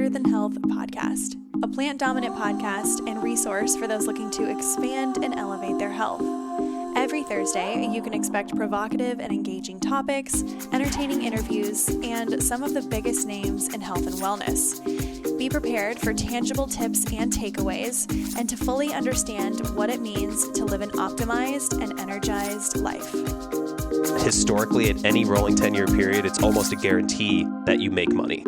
Hotter Than Health podcast, a plant-dominant podcast and resource for those looking to expand and elevate their health. Every Thursday, you can expect provocative and engaging topics, entertaining interviews, and some of the biggest names in health and wellness. Be prepared for tangible tips and takeaways, and to fully understand what it means to live an optimized and energized life. Historically, at any rolling 10-year period, it's almost a guarantee that you make money.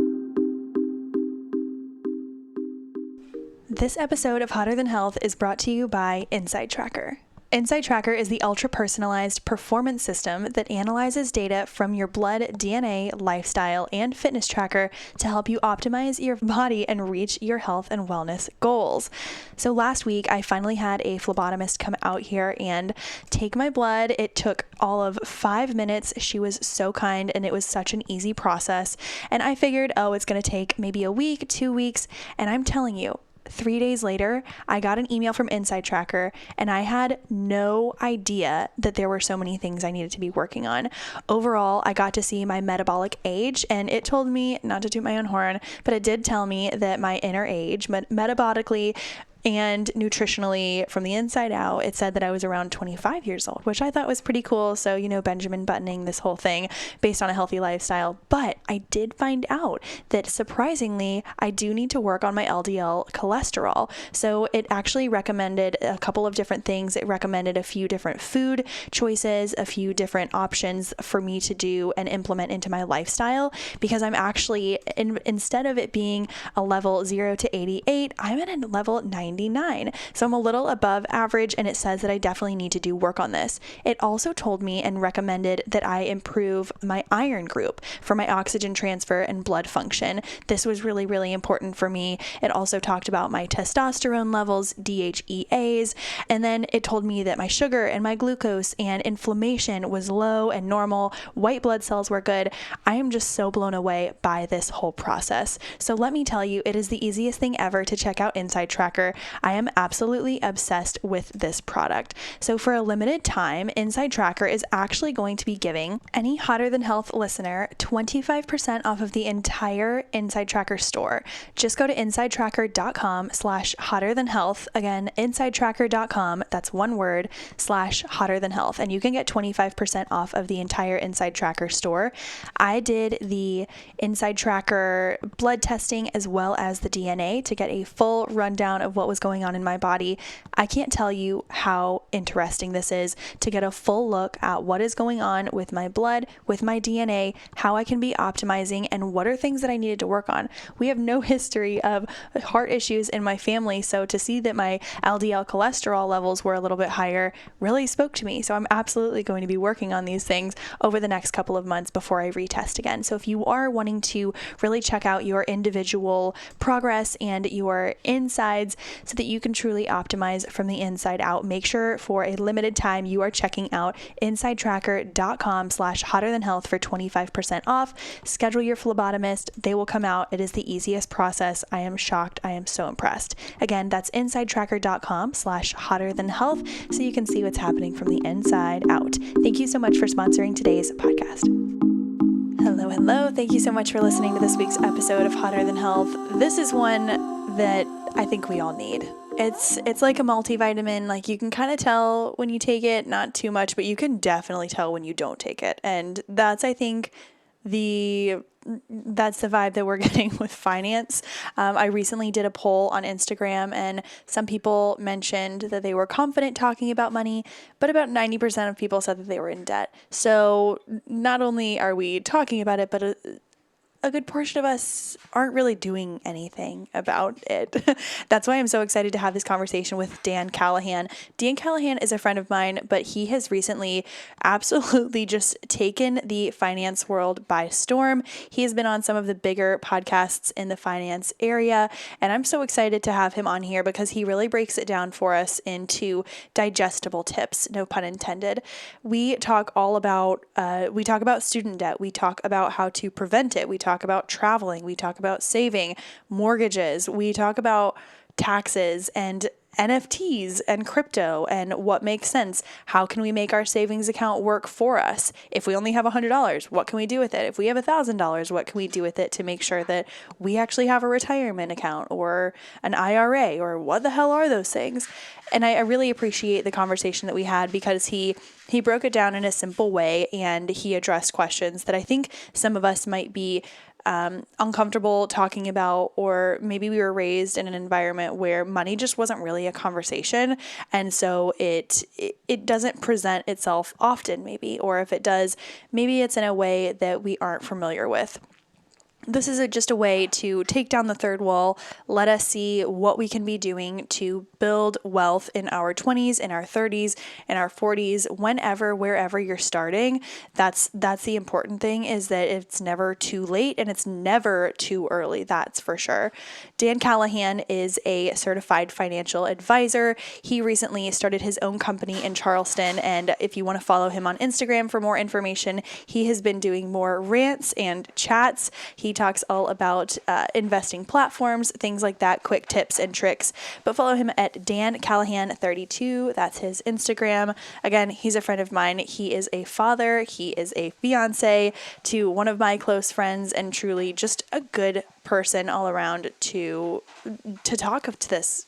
This episode of Hotter Than Health is brought to you by Inside Tracker. Inside Tracker is the ultra-personalized performance system that analyzes data from your blood, DNA, lifestyle, and fitness tracker to help you optimize your body and reach your health and wellness goals. So last week, I finally had a phlebotomist come out here and take my blood. It took all of 5 minutes. She was so kind, and it was such an easy process. And I figured, it's going to take maybe a week, 2 weeks, and I'm telling you, 3 days later, I got an email from Inside Tracker, and I had no idea that there were so many things I needed to be working on. Overall, I got to see my metabolic age, and it told me, not to toot my own horn, but it did tell me that my inner age, metabolically and nutritionally from the inside out, it said that I was around 25 years old, which I thought was pretty cool. So, Benjamin buttoning this whole thing based on a healthy lifestyle. But I did find out that surprisingly, I do need to work on my LDL cholesterol. So it actually recommended a couple of different things. It recommended a few different food choices, a few different options for me to do and implement into my lifestyle, because I'm actually, instead of it being a level 0 to 88, I'm at a level 99. So I'm a little above average, and it says that I definitely need to do work on this. It also told me and recommended that I improve my iron group for my oxygen transfer and blood function. This was really, really important for me. It also talked about my testosterone levels, DHEAs, and then it told me that my sugar and my glucose and inflammation was low and normal. White blood cells were good. I am just so blown away by this whole process. So let me tell you, it is the easiest thing ever to check out Inside Tracker. I am absolutely obsessed with this product. So for a limited time, Inside Tracker is actually going to be giving any Hotter Than Health listener 25% off of the entire Inside Tracker store. Just go to insidetracker.com/hotterthanhealth. Again, insidetracker.com, that's one word, /hotterthanhealth. And you can get 25% off of the entire Inside Tracker store. I did the Inside Tracker blood testing as well as the DNA to get a full rundown of what was going on in my body. I can't tell you how interesting this is to get a full look at what is going on with my blood, with my DNA, how I can be optimizing, and what are things that I needed to work on. We have no history of heart issues in my family, so to see that my LDL cholesterol levels were a little bit higher really spoke to me. So I'm absolutely going to be working on these things over the next couple of months before I retest again. So if you are wanting to really check out your individual progress and your insides so that you can truly optimize from the inside out, make sure for a limited time you are checking out insidetracker.com/hotterthanhealth for 25% off. Schedule your phlebotomist. They will come out. It is the easiest process. I am shocked. I am so impressed. Again, that's insidetracker.com/hotterthanhealth so you can see what's happening from the inside out. Thank you so much for sponsoring today's podcast. Hello, hello. Thank you so much for listening to this week's episode of Hotter Than Health. This is one that I think we all need. It's like a multivitamin. Like, you can kind of tell when you take it, not too much, but you can definitely tell when you don't take it. And that's, I think, that's the vibe that we're getting with finance. I recently did a poll on Instagram, and some people mentioned that they were confident talking about money, but about 90% of people said that they were in debt. So not only are we talking about it, but a good portion of us aren't really doing anything about it. That's why I'm so excited to have this conversation with Dan Callahan. Dan Callahan is a friend of mine, but he has recently absolutely just taken the finance world by storm. He has been on some of the bigger podcasts in the finance area, and I'm so excited to have him on here because he really breaks it down for us into digestible tips, no pun intended. We talk about student debt. We talk about how to prevent it. We talk about traveling. We talk about saving, mortgages. We talk about taxes and NFTs and crypto and what makes sense. How can we make our savings account work for us? If we only have $100, what can we do with it? If we have $1,000, what can we do with it to make sure that we actually have a retirement account or an IRA, or what the hell are those things? And I really appreciate the conversation that we had, because he broke it down in a simple way, and he addressed questions that I think some of us might be uncomfortable talking about, or maybe we were raised in an environment where money just wasn't really a conversation. And so it doesn't present itself often, maybe, or if it does, maybe it's in a way that we aren't familiar with. This is just a way to take down the third wall, let us see what we can be doing to build wealth in our 20s, in our 30s, in our 40s, whenever, wherever you're starting. That's the important thing, is that it's never too late and it's never too early. That's for sure. Dan Callahan is a certified financial advisor. He recently started his own company in Charleston, and if you want to follow him on Instagram for more information, he has been doing more rants and chats. He talks all about investing platforms, things like that, quick tips and tricks. But follow him at Dan Callahan 32. That's his Instagram. Again, he's a friend of mine. He is a father. He is a fiance to one of my close friends, and truly just a good person all around to talk to this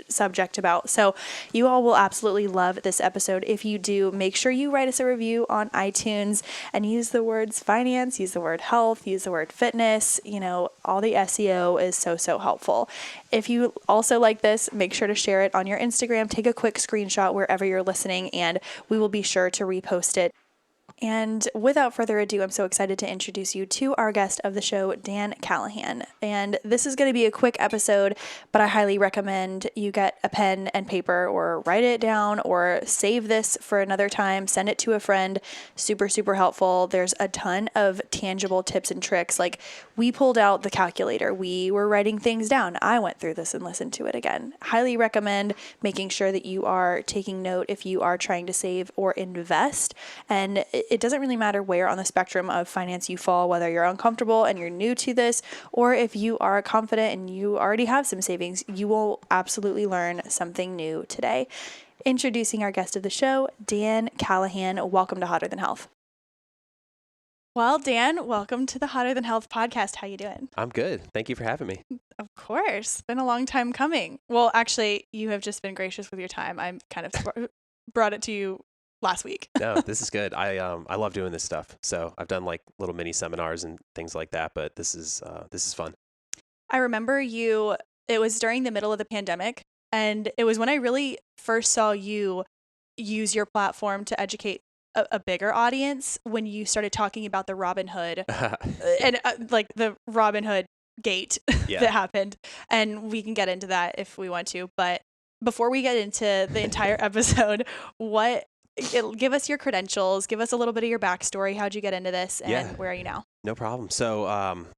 subject about. So you all will absolutely love this episode. If you do, make sure you write us a review on iTunes and use the words finance, use the word health, use the word fitness. All the SEO is so helpful. If you also like this, make sure to share it on your Instagram. Take a quick screenshot wherever you're listening, and we will be sure to repost it. And without further ado, I'm so excited to introduce you to our guest of the show, Dan Callahan. And this is going to be a quick episode, but I highly recommend you get a pen and paper, or write it down, or save this for another time. Send it to a friend. Super helpful. There's a ton of tangible tips and tricks. Like, we pulled out the calculator. We were writing things down. I went through this and listened to it again. Highly recommend making sure that you are taking note if you are trying to save or invest. And it doesn't really matter where on the spectrum of finance you fall, whether you're uncomfortable and you're new to this, or if you are confident and you already have some savings, you will absolutely learn something new today. Introducing our guest of the show, Dan Callahan. Welcome to Hotter Than Health. Well, Dan, welcome to the Hotter Than Health podcast. How you doing? I'm good. Thank you for having me. Of course. Been a long time coming. Well, actually, you have just been gracious with your time. I'm kind of brought it to you last week. No, this is good. I love doing this stuff. So I've done like little mini seminars and things like that, but this is fun. I remember it was during the middle of the pandemic, and it was when I really first saw you use your platform to educate a bigger audience, when you started talking about the Robin Hood and like the Robin Hood gate that happened. And we can get into that if we want to. But before we get into the entire episode, give us your credentials, give us a little bit of your backstory. How'd you get into this, and where are you now? No problem. So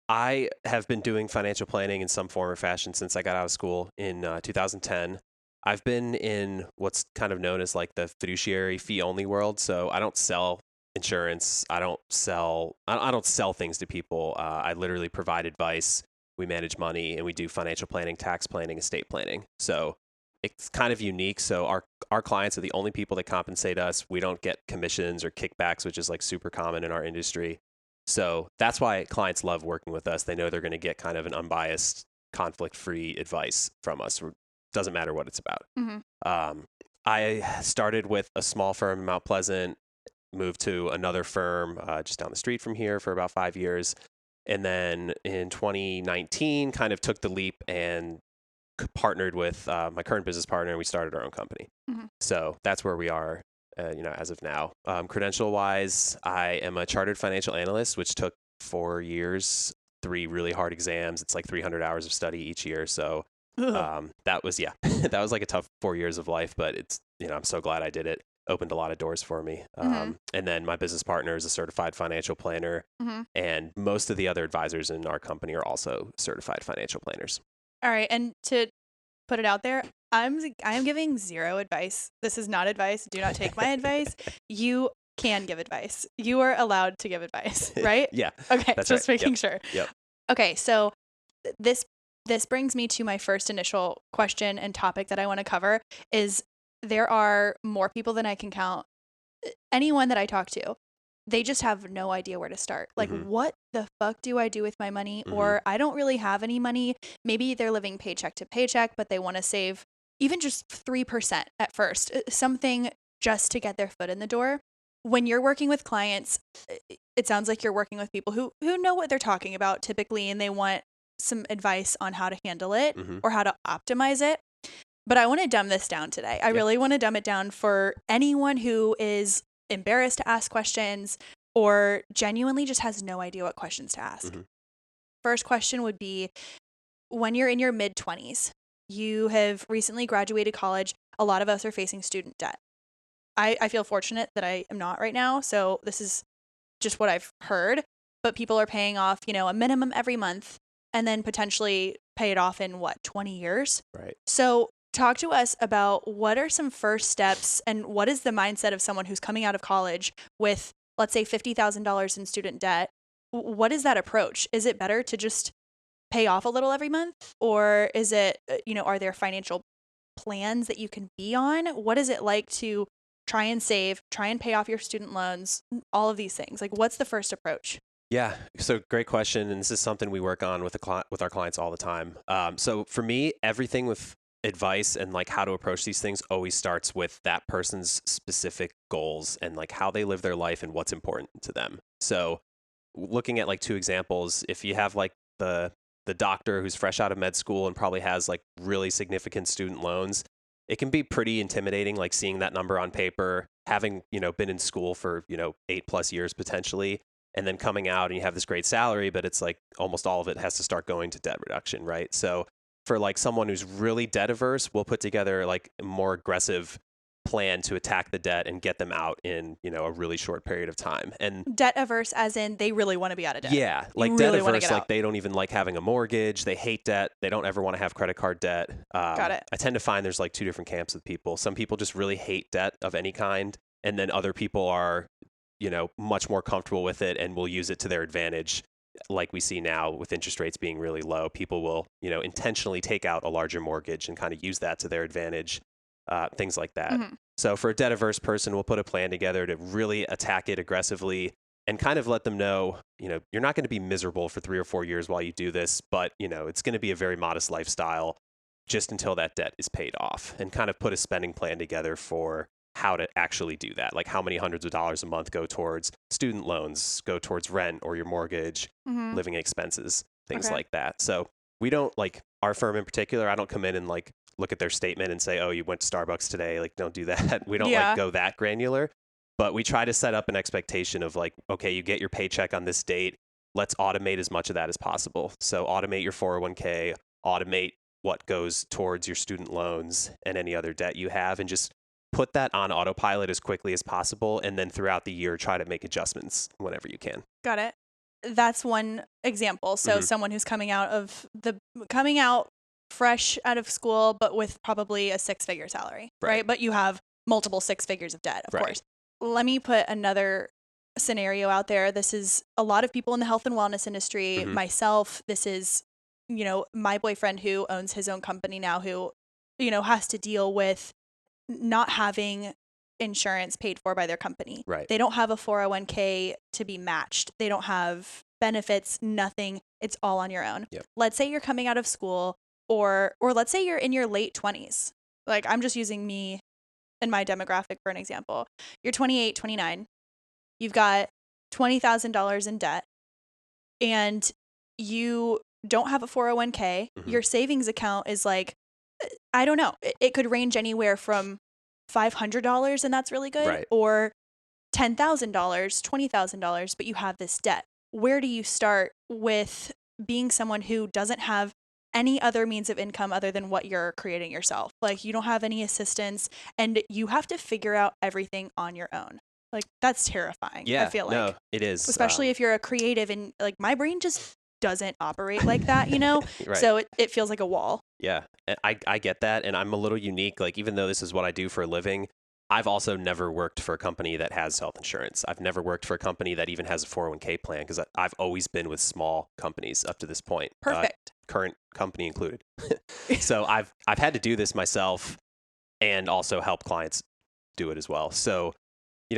I have been doing financial planning in some form or fashion since I got out of school in 2010. I've been in what's kind of known as like the fiduciary fee only world. So I don't sell insurance. I don't sell things to people. I literally provide advice. We manage money, and we do financial planning, tax planning, estate planning. So it's kind of unique. So our clients are the only people that compensate us. We don't get commissions or kickbacks, which is like super common in our industry. So that's why clients love working with us. They know they're going to get kind of an unbiased, conflict-free advice from us. Doesn't matter what it's about. Mm-hmm. I started with a small firm in Mount Pleasant, moved to another firm just down the street from here for about 5 years. And then in 2019, kind of took the leap and partnered with my current business partner, and we started our own company. Mm-hmm. So that's where we are, as of now. Credential-wise, I am a chartered financial analyst, which took 4 years, 3 really hard exams. It's like 300 hours of study each year. So that was like a tough 4 years of life, but it's, I'm so glad I did it. Opened a lot of doors for me. Mm-hmm. And then my business partner is a certified financial planner, mm-hmm. and most of the other advisors in our company are also certified financial planners. All right. And to put it out there, I am giving zero advice. This is not advice. Do not take my advice. You can give advice. You are allowed to give advice, right? Yeah. Okay. That's just right. making sure. Yep. Okay. So this this brings me to my first initial question and topic that I want to cover is there are more people than I can count. Anyone that I talk to, they just have no idea where to start. Like, what the fuck do I do with my money? Or I don't really have any money. Maybe they're living paycheck to paycheck, but they want to save even just 3% at first, something just to get their foot in the door. When you're working with clients, it sounds like you're working with people who know what they're talking about typically, and they want some advice on how to handle it or how to optimize it. But I want to dumb this down today. I really want to dumb it down for anyone who is embarrassed to ask questions or genuinely just has no idea what questions to ask. First question would be, when you're in your mid-20s, you have recently graduated college, a lot of us are facing student debt. I feel fortunate that I am not right now, so this is just what I've heard, but people are paying off, a minimum every month and then potentially pay it off in 20 years? Right. So talk to us about what are some first steps and what is the mindset of someone who's coming out of college with, let's say, $50,000 in student debt. What is that approach? Is it better to just pay off a little every month? Or is it, are there financial plans that you can be on? What is it like to try and save, try and pay off your student loans, all of these things? Like, what's the first approach? Yeah. So great question. And this is something we work on with our clients all the time. So for me, everything with advice and like how to approach these things always starts with that person's specific goals and like how they live their life and what's important to them. So looking at like two examples, if you have like the doctor who's fresh out of med school and probably has like really significant student loans, it can be pretty intimidating, like seeing that number on paper, having, been in school for, 8+ years potentially, and then coming out and you have this great salary, but it's like almost all of it has to start going to debt reduction, right? So for like someone who's really debt averse, we'll put together like a more aggressive plan to attack the debt and get them out in, a really short period of time. And debt averse as in they really want to be out of debt. Yeah. Like debt averse, like they don't even like having a mortgage. They hate debt. They don't ever want to have credit card debt. Got it. I tend to find there's like two different camps of people. Some people just really hate debt of any kind. And then other people are, much more comfortable with it and will use it to their advantage. Like we see now with interest rates being really low, people will, intentionally take out a larger mortgage and kind of use that to their advantage. Things like that. So for a debt averse person, we'll put a plan together to really attack it aggressively and kind of let them know, you're not going to be miserable for 3 or 4 years while you do this, but, it's going to be a very modest lifestyle just until that debt is paid off, and kind of put a spending plan together for how to actually do that. Like how many hundreds of dollars a month go towards student loans, go towards rent or your mortgage, living expenses, things like that. So we don't, like our firm in particular, I don't come in and like look at their statement and say, oh, you went to Starbucks today. Like, don't do that. We don't like go that granular, but we try to set up an expectation of like, okay, you get your paycheck on this date. Let's automate as much of that as possible. So automate your 401k, automate what goes towards your student loans and any other debt you have, and just put that on autopilot as quickly as possible. And then throughout the year, try to make adjustments whenever you can. Got it. That's one example. So someone who's coming out fresh out of school, but with probably a 6-figure salary, right? But you have multiple 6 figures of debt, of course. Let me put another scenario out there. This is a lot of people in the health and wellness industry, myself. This is, my boyfriend who owns his own company now, who, has to deal with not having insurance paid for by their company. Right. They don't have a 401k to be matched. They don't have benefits, nothing. It's all on your own. Yep. Let's say you're coming out of school, or let's say you're in your late 20s. Like, I'm just using me and my demographic for an example. You're 28, 29. You've got $20,000 in debt, and you don't have a 401k. Your savings account is like, I don't know. It could range anywhere from $500, and that's really good, or $10,000, $20,000, but you have this debt. Where do you start with being someone who doesn't have any other means of income other than what you're creating yourself? Like, you don't have any assistance, and you have to figure out everything on your own. Like, that's terrifying. Yeah, I feel like. No, it is. Especially if you're a creative, and like my brain just doesn't operate like that, Right. So it feels like a wall. Yeah, I get that. And I'm a little unique. Like, even though this is what I do for a living, I've also never worked for a company that has health insurance. I've never worked for a company that even has a 401k plan, because I've always been with small companies up to this point. Perfect. current company included. So I've had to do this myself and also help clients do it as well. So,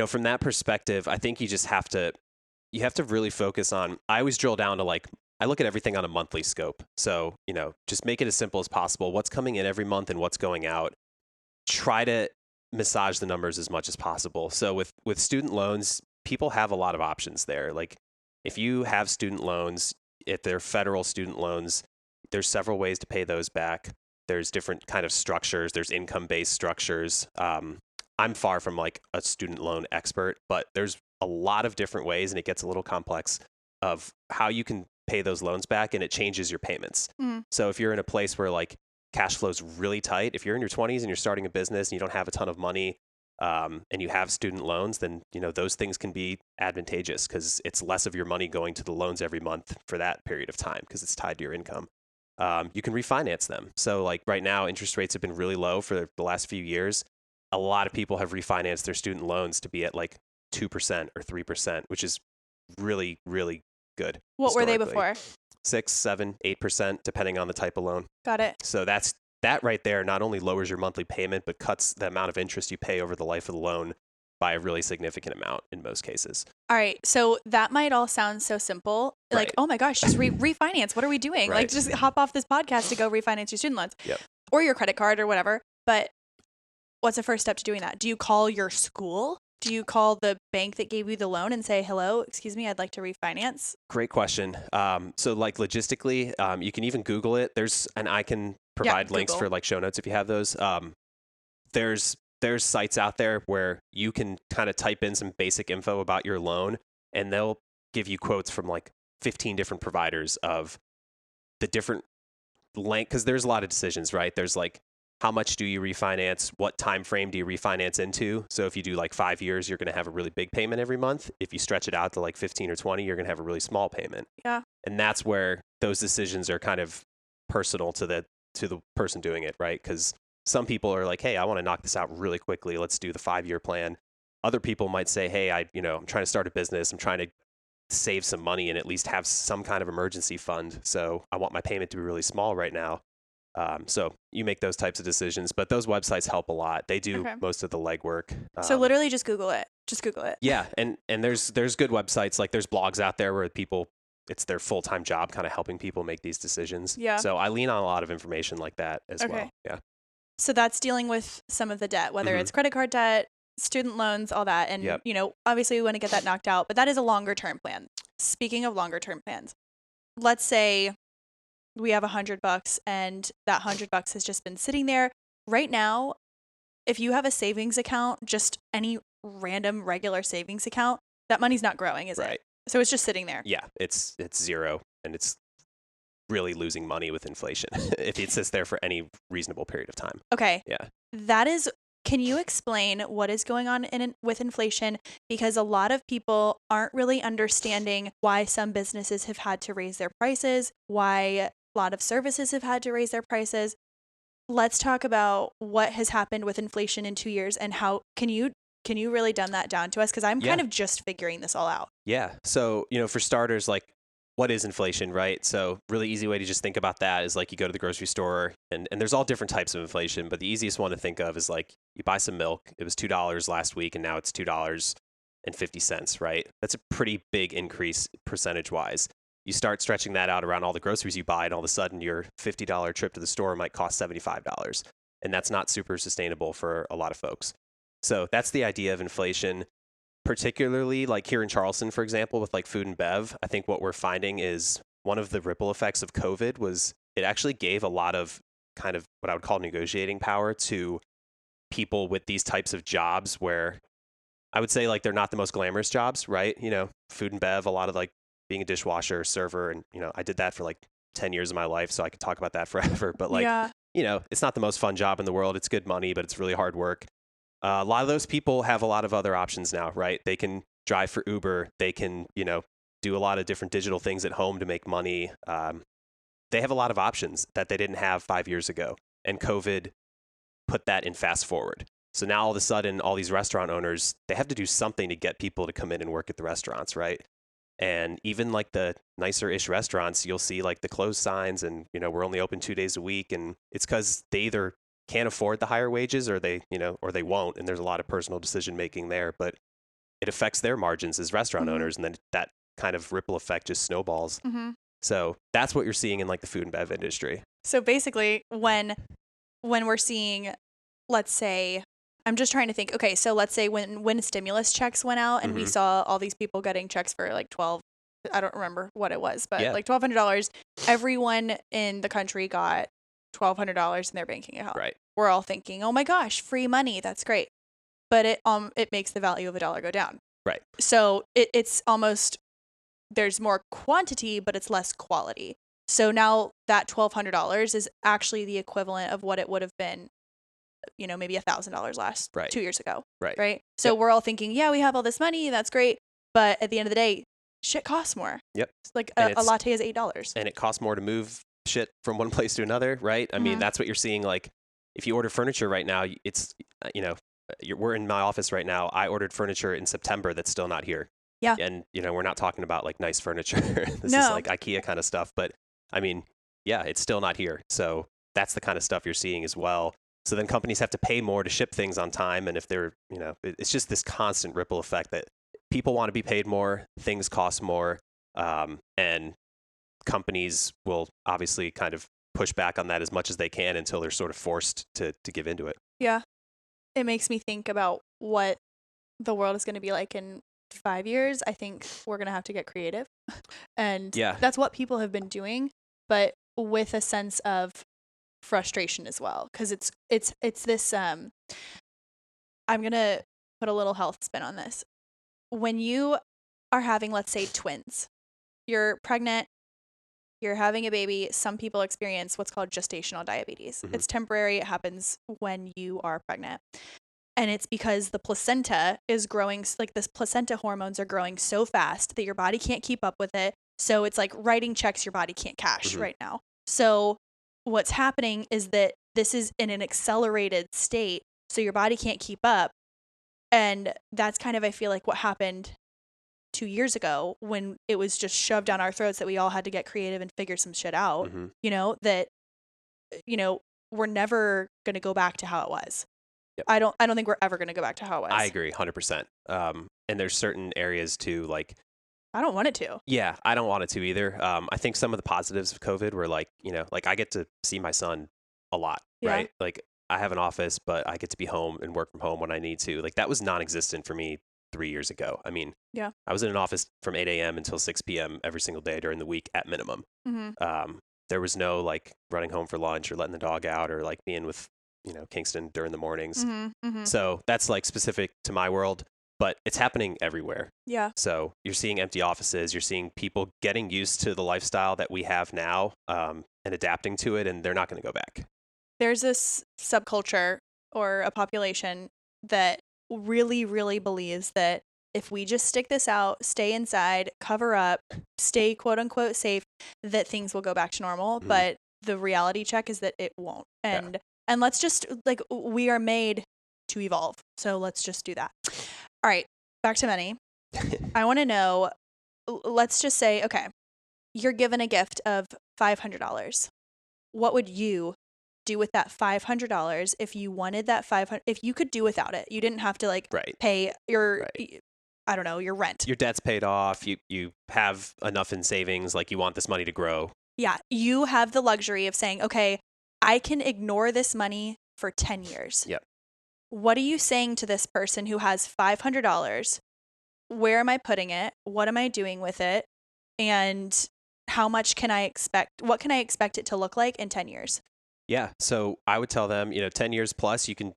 from that perspective, I think you have to really focus on, I always drill down to I look at everything on a monthly scope. So, just make it as simple as possible. What's coming in every month and what's going out. Try to massage the numbers as much as possible. So with student loans, people have a lot of options there. Like if you have student loans, if they're federal student loans, there's several ways to pay those back. There's different kind of structures. There's income-based structures. I'm far from a student loan expert, but there's a lot of different ways, and it gets a little complex of how you can pay those loans back, and it changes your payments. So if you're in a place where cash flow is really tight, if you're in your 20s and you're starting a business and you don't have a ton of money, and you have student loans, then those things can be advantageous because it's less of your money going to the loans every month for that period of time because it's tied to your income. You can refinance them. So right now, interest rates have been really low for the last few years. A lot of people have refinanced their student loans to be at 2% or 3%, which is really, really good. What were they before? 6, 7, 8%, depending on the type of loan. Got it. So that right there not only lowers your monthly payment, but cuts the amount of interest you pay over the life of the loan by a really significant amount in most cases. All right. So that might all sound so simple. Right. Oh my gosh, just refinance. What are we doing? Right. Just hop off this podcast to go refinance your student loans. Yep. Or your credit card or whatever. But what's the first step to doing that? Do you call your school? Do you call the bank that gave you the loan and say, hello, excuse me, I'd like to refinance? Great question. So logistically, you can even Google it. And I can provide links for show notes if you have those. There's sites out there where you can kind of type in some basic info about your loan, and they'll give you quotes from 15 different providers of the different length, because there's a lot of decisions, right? There's how much do you refinance? What time frame do you refinance into? So if you do 5 years, you're going to have a really big payment every month. If you stretch it out to 15 or 20, you're going to have a really small payment. Yeah. And that's where those decisions are kind of personal to the person doing it, right? Because some people are hey, I want to knock this out really quickly. Let's do the 5-year plan. Other people might say, hey, I'm trying to start a business. I'm trying to save some money and at least have some kind of emergency fund. So I want my payment to be really small right now. So you make those types of decisions, but those websites help a lot. They do most of the legwork. So literally just Google it. Just Google it. Yeah. And there's good websites. There's blogs out there where it's their full-time job kind of helping people make these decisions. Yeah. So I lean on a lot of information like that as well. Yeah. So that's dealing with some of the debt, whether it's credit card debt, student loans, all that. And, obviously we want to get that knocked out, but that is a longer term plan. Speaking of longer term plans, let's say we have $100 and that $100 has just been sitting there. Right now, if you have a savings account, just any random regular savings account, that money's not growing, is it? So it's just sitting there. Yeah, it's zero, and it's really losing money with inflation if it sits there for any reasonable period of time. Okay. Yeah. Can you explain what is going on with inflation? Because a lot of people aren't really understanding why some businesses have had to raise their prices, why a lot of services have had to raise their prices. Let's talk about what has happened with inflation in 2 years and how can you really dumb that down to us? Because I'm kind of just figuring this all out. Yeah. So, for starters, what is inflation, right? So really easy way to just think about that is you go to the grocery store and there's all different types of inflation, but the easiest one to think of is you buy some milk. It was $2 last week and now it's $2.50, right? That's a pretty big increase percentage wise. You start stretching that out around all the groceries you buy and all of a sudden your $50 trip to the store might cost $75. And that's not super sustainable for a lot of folks. So that's the idea of inflation. Particularly here in Charleston, for example, with food and bev, I think what we're finding is one of the ripple effects of COVID was it actually gave a lot of kind of what I would call negotiating power to people with these types of jobs where I would say they're not the most glamorous jobs, right? Food and bev, a lot of being a dishwasher, server. And, I did that for 10 years of my life. So I could talk about that forever. But it's not the most fun job in the world. It's good money, but it's really hard work. A lot of those people have a lot of other options now, right? They can drive for Uber. They can, do a lot of different digital things at home to make money. They have a lot of options that they didn't have 5 years ago. And COVID put that in fast forward. So now all of a sudden, all these restaurant owners, they have to do something to get people to come in and work at the restaurants, right? And even like the nicer-ish restaurants, you'll see like the closed signs and, we're only open 2 days a week. And it's because they either can't afford the higher wages or they won't. And there's a lot of personal decision making there, but it affects their margins as restaurant owners. And then that kind of ripple effect just snowballs. So that's what you're seeing in like the food and bev industry. So basically when we're seeing, let's say, I'm just trying to think, okay, so let's say when stimulus checks went out and we saw all these people getting checks for like I don't remember what it was, but like $1,200, everyone in the country got $1,200 in their banking account. Right. We're all thinking, oh my gosh, free money, that's great. But it makes the value of a dollar go down. Right. So it's almost, there's more quantity, but it's less quality. So now that $1,200 is actually the equivalent of what it would have been, maybe $1,000 last 2 years ago. Right. So we're all thinking, yeah, we have all this money. That's great. But at the end of the day, shit costs more. Yep. It's like a latte is $8. And it costs more to move shit from one place to another. Right. I mean, that's what you're seeing. Like if you order furniture right now, it's, we're in my office right now. I ordered furniture in September that's still not here. Yeah. And, we're not talking about like nice furniture. This is like IKEA kind of stuff. But I mean, yeah, it's still not here. So that's the kind of stuff you're seeing as well. So then companies have to pay more to ship things on time. And if they're, it's just this constant ripple effect that people want to be paid more, things cost more. And companies will obviously kind of push back on that as much as they can until they're sort of forced to give into it. Yeah. It makes me think about what the world is going to be like in 5 years. I think we're going to have to get creative. And that's what people have been doing, but with a sense of frustration as well. Because it's this, I'm going to put a little health spin on this. When you are having, let's say, twins, you're pregnant, you're having a baby, some people experience what's called gestational diabetes. It's temporary. It happens when you are pregnant. And it's because the placenta is growing, like this placenta hormones are growing so fast that your body can't keep up with it. So it's like writing checks your body can't cash right now. So what's happening is that this is in an accelerated state. So your body can't keep up. And that's kind of, I feel like, what happened 2 years ago when it was just shoved down our throats that we all had to get creative and figure some shit out, that, we're never going to go back to how it was. Yep. I don't think we're ever going to go back to how it was. I agree 100%. And there's certain areas too, like, I don't want it to. Yeah, I don't want it to either. I think some of the positives of COVID were like, like I get to see my son a lot, right? Like I have an office, but I get to be home and work from home when I need to. Like that was non-existent for me 3 years ago. I mean, I was in an office from 8 a.m. until 6 p.m. every single day during the week at minimum. There was no like running home for lunch or letting the dog out or like being with, Kingston during the mornings. So that's like specific to my world, but it's happening everywhere. Yeah. So you're seeing empty offices, you're seeing people getting used to the lifestyle that we have now and adapting to it, and they're not going to go back. There's this subculture or a population that really, really believes that if we just stick this out, stay inside, cover up, stay quote unquote safe, that things will go back to normal. But the reality check is that it won't. And let's just, like, we are made to evolve. So let's just do that. All right, back to money. I want to know, let's just say, okay, you're given a gift of $500. What would you do with that $500 if you wanted that $500? If you could do without it, you didn't have to pay your, I don't know, your rent. Your debt's paid off. You have enough in savings. Like you want this money to grow. Yeah, you have the luxury of saying, okay, I can ignore this money for 10 years. Yep. What are you saying to this person who has $500? Where am I putting it? What am I doing with it? And how much can I expect? What can I expect it to look like in 10 years? Yeah. So I would tell them, 10 years plus, you can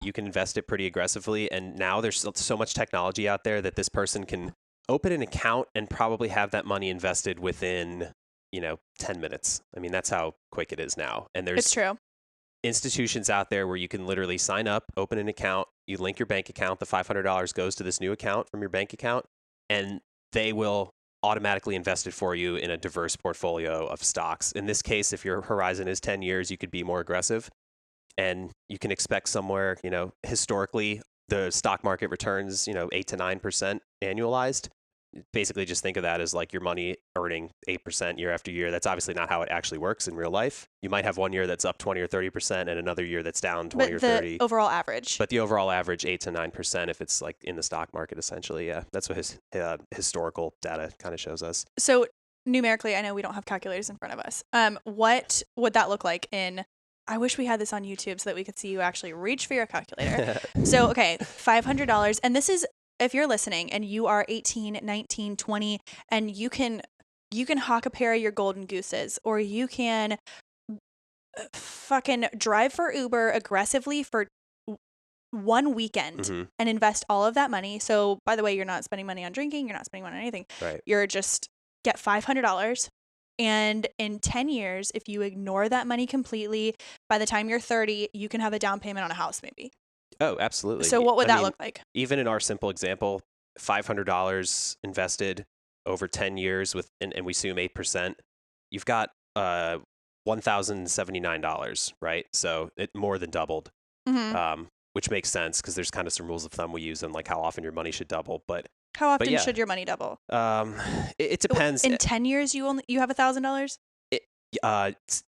invest it pretty aggressively. And now there's so much technology out there that this person can open an account and probably have that money invested within 10 minutes. I mean, that's how quick it is now. And it's true. Institutions out there where you can literally sign up, open an account, you link your bank account, the $500 goes to this new account from your bank account, and they will automatically invest it for you in a diverse portfolio of stocks. In this case, if your horizon is 10 years, you could be more aggressive, and you can expect somewhere, historically, the stock market returns, 8 to 9% annualized. basically just think of that as like your money earning 8% year after year. That's obviously not how it actually works in real life. You might have one year that's up 20 or 30% and another year that's down 20 or 30. But the overall average. But the overall average 8 to 9% if it's like in the stock market, essentially. Yeah, that's what his historical data kind of shows us. So numerically, I know we don't have calculators in front of us. What would that look like in? I wish we had this on YouTube so that we could see you actually reach for your calculator. So, okay, $500. And this is, if you're listening and you are 18, 19, 20, and you can hawk a pair of your golden gooses, or you can fucking drive for Uber aggressively for one weekend and invest all of that money. So, by the way, you're not spending money on drinking. You're not spending money on anything. Right. You're just get $500. And in 10 years, if you ignore that money completely, by the time you're 30, you can have a down payment on a house maybe. Oh, absolutely. So what would that look like? Even in our simple example, $500 invested over 10 years and we assume 8%, you've got $1,079, right? So it more than doubled, which makes sense because there's kind of some rules of thumb we use on like how often your money should double. But how often should your money double? It depends. In 10 years, you have $1,000?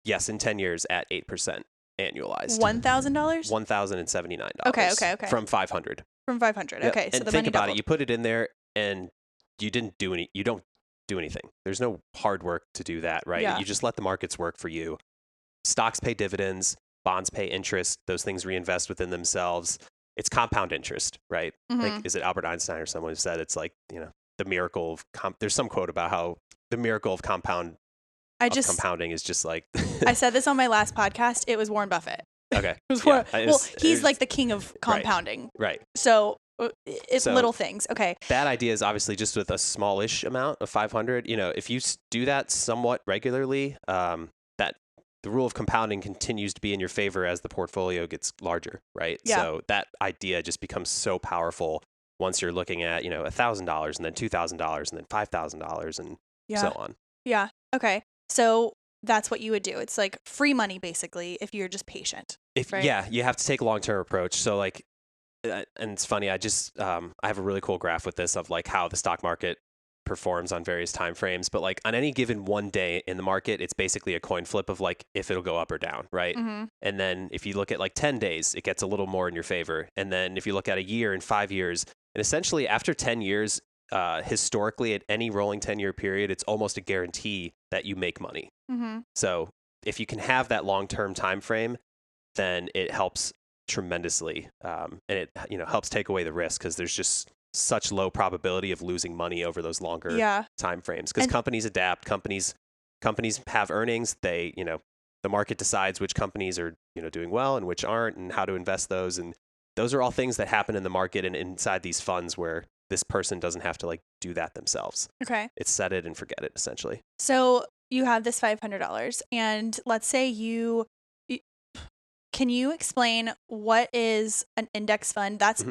Yes, in 10 years at 8% annualized. $1,000? $1,079. Okay. From 500. From 500. Yep. Okay, so and the think money about doubled. it. You put it in there, and you don't do anything. There's no hard work to do that, right? Yeah. You just let the markets work for you. Stocks pay dividends, bonds pay interest. Those things reinvest within themselves. It's compound interest, right? Like, is it Albert Einstein or someone who said it's like, the miracle of there's some quote about how the miracle of compounding is just like I said this on my last podcast. It was Warren Buffett. Okay. He's like the king of compounding. Right. So it's little things. Okay. That idea is obviously just with a smallish amount of 500. If you do that somewhat regularly, that the rule of compounding continues to be in your favor as the portfolio gets larger, right? Yeah. So that idea just becomes so powerful once you're looking at, $1,000 and then $2,000 and then $5,000 and so on. Yeah. Okay. So that's what you would do. It's like free money, basically, if you're just patient. Right? Yeah, you have to take a long-term approach. So like, and it's funny, I just, I have a really cool graph with this of like how the stock market performs on various time frames, but like on any given one day in the market, it's basically a coin flip of like if it'll go up or down, right? And then if you look at like 10 days, it gets a little more in your favor. And then if you look at a year and 5 years, and essentially after 10 years, historically at any rolling 10-year period, it's almost a guarantee that you make money. So if you can have that long-term time frame, then it helps tremendously, and it helps take away the risk because there's just such low probability of losing money over those longer time frames because companies adapt. Companies have earnings. They the market decides which companies are doing well and which aren't, and how to invest those. And those are all things that happen in the market and inside these funds where this person doesn't have to like do that themselves. Okay, it's set it and forget it essentially. So you have this $500, and let's say can you explain what is an index fund? That's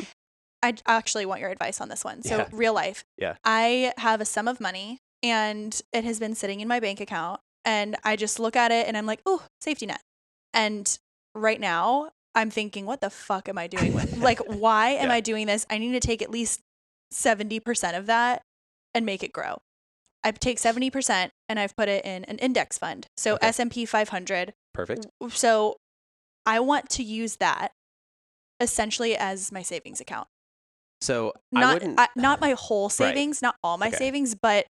I actually want your advice on this one. So real life. Yeah. I have a sum of money and it has been sitting in my bank account and I just look at it and I'm like, oh, safety net. And right now I'm thinking, what the fuck am I doing with? Like, why am I doing this? I need to take at least 70% of that and make it grow. I take 70% and I've put it in an index fund. So S&P 500. Perfect. So I want to use that essentially as my savings account. So not my whole savings, not all my savings, but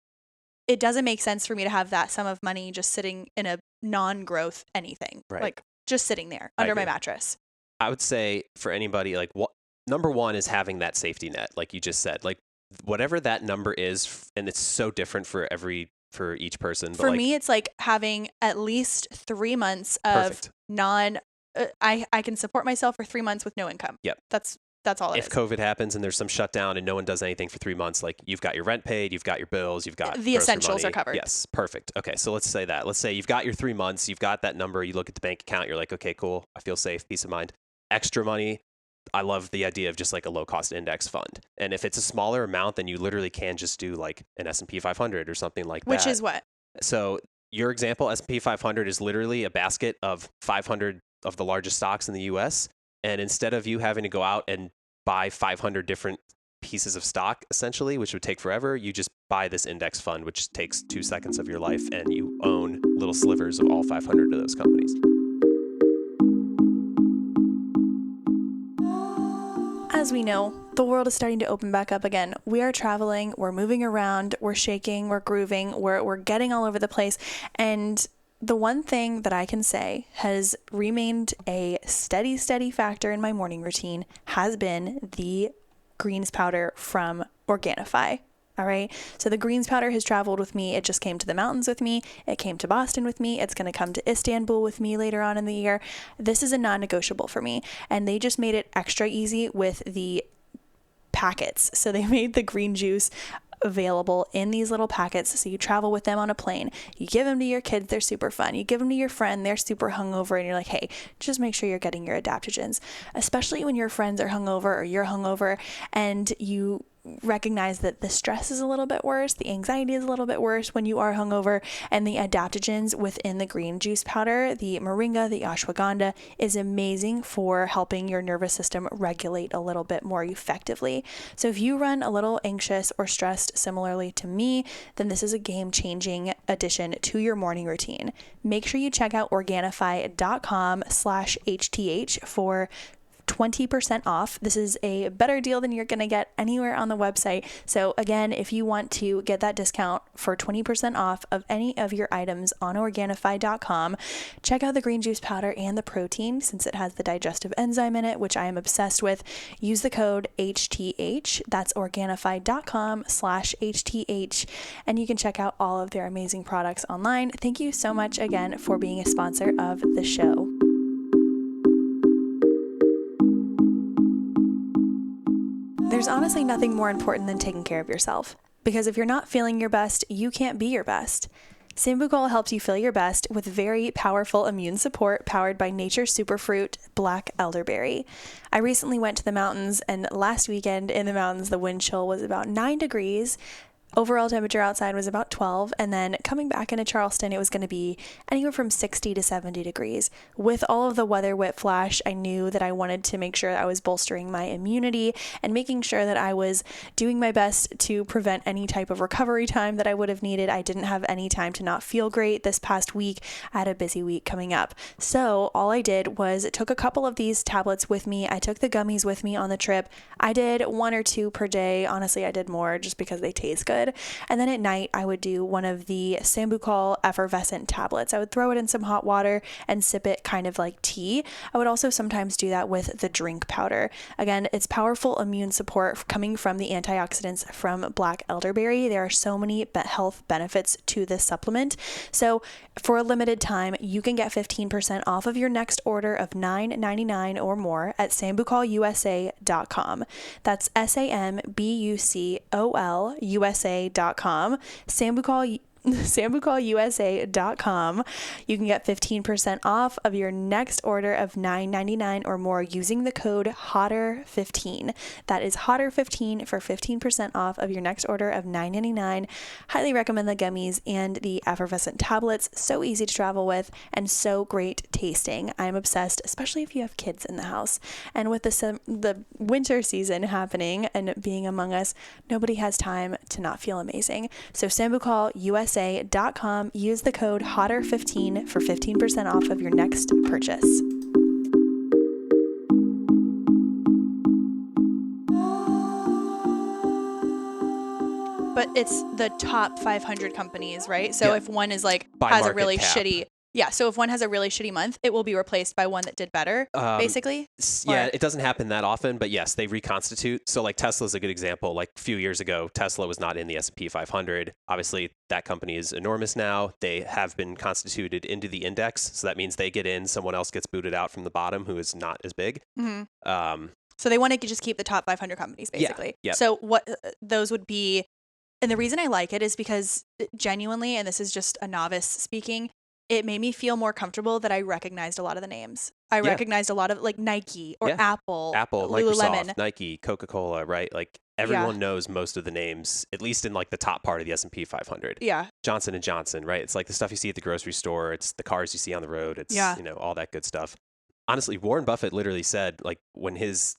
it doesn't make sense for me to have that sum of money just sitting in a non-growth anything, like just sitting there under my mattress. I would say for anybody, like number one is having that safety net, like you just said, like whatever that number is, and it's so different for each person. But for me, it's like having at least 3 months of I can support myself for 3 months with no income. Yep. That's all it is. If COVID happens and there's some shutdown and no one does anything for 3 months, like you've got your rent paid, you've got your bills, you've got the essentials are covered. Yes, perfect. Okay, so let's say that. Let's say you've got your 3 months, you've got that number, you look at the bank account, you're like, okay, cool, I feel safe, peace of mind. Extra money, I love the idea of just like a low-cost index fund. And if it's a smaller amount, then you literally can just do like an S&P 500 or something like that. Which is what? So your example, S&P 500 is literally a basket of 500 of the largest stocks in the U.S. And instead of you having to go out and buy 500 different pieces of stock, essentially, which would take forever. You just buy this index fund, which takes 2 seconds of your life, and you own little slivers of all 500 of those companies. As we know, the world is starting to open back up again. We are traveling, we're moving around, we're shaking, we're grooving, we're getting all over the place. And the one thing that I can say has remained a steady factor in my morning routine has been the greens powder from Organifi. All right. So the greens powder has traveled with me. It just came to the mountains with me. It came to Boston with me. It's going to come to Istanbul with me later on in the year. This is a non-negotiable for me. And they just made it extra easy with the packets. So they made the green juice available in these little packets. So you travel with them on a plane. You give them to your kids. They're super fun. You give them to your friend. They're super hungover. And you're like, hey, just make sure you're getting your adaptogens, especially when your friends are hungover or you're hungover and you recognize that the stress is a little bit worse, the anxiety is a little bit worse when you are hungover, and the adaptogens within the green juice powder, the moringa, the ashwagandha, is amazing for helping your nervous system regulate a little bit more effectively. So if you run a little anxious or stressed similarly to me, then this is a game-changing addition to your morning routine. Make sure you check out Organifi.com/HTH for 20% off. This is a better deal than you're going to get anywhere on the website. So again, if you want to get that discount for 20% off of any of your items on Organifi.com, check out the green juice powder and the protein since it has the digestive enzyme in it, which I am obsessed with. Use the code HTH. That's Organifi.com/HTH. And you can check out all of their amazing products online. Thank you so much again for being a sponsor of the show. There's honestly nothing more important than taking care of yourself, because if you're not feeling your best, you can't be your best. Sambucol helps you feel your best with very powerful immune support powered by nature's superfruit, black elderberry. I recently went to the mountains, and last weekend in the mountains, the wind chill was about 9 degrees. Overall temperature outside was about 12, and then coming back into Charleston, it was going to be anywhere from 60 to 70 degrees. With all of the weather whiplash, I knew that I wanted to make sure that I was bolstering my immunity and making sure that I was doing my best to prevent any type of recovery time that I would have needed. I didn't have any time to not feel great this past week. I had a busy week coming up. So all I did was took a couple of these tablets with me. I took the gummies with me on the trip. I did 1 or 2 per day. Honestly, I did more just because they taste good. And then at night, I would do one of the Sambucol effervescent tablets. I would throw it in some hot water and sip it kind of like tea. I would also sometimes do that with the drink powder. Again, it's powerful immune support coming from the antioxidants from black elderberry. There are so many health benefits to this supplement. So for a limited time, you can get 15% off of your next order of $9.99 or more at sambucolusa.com. That's SAMBUCOL sambucolusa.com. You can get 15% off of your next order of $9.99 or more using the code HOTTER15. That is HOTTER15 for 15% off of your next order of $9.99. Highly recommend the gummies and the effervescent tablets. So easy to travel with and so great tasting. I'm obsessed, especially if you have kids in the house. And with the winter season happening and being among us, nobody has time to not feel amazing. So sambucolusa.com. Use the code HOTTER15 for 15% off of your next purchase. But it's the top 500 companies, right? So if one is like has a really shitty so if one has a really shitty month, it will be replaced by one that did better, basically? Yeah, it doesn't happen that often, but yes, they reconstitute. So like Tesla's a good example. Like a few years ago, Tesla was not in the S&P 500. Obviously, that company is enormous now. They have been constituted into the index. So that means they get in, someone else gets booted out from the bottom who is not as big. Mm-hmm. So they want to just keep the top 500 companies, basically. Yeah. So what those would be, and the reason I like it is because genuinely, and this is just a novice speaking, it made me feel more comfortable that I recognized a lot of the names. I recognized a lot of like Nike or Apple, Lululemon, Microsoft, Nike, Coca-Cola, right? Like everyone knows most of the names, at least in like the top part of the S&P 500. Yeah. Johnson & Johnson, right? It's like the stuff you see at the grocery store. It's the cars you see on the road. It's, all that good stuff. Honestly, Warren Buffett literally said like when his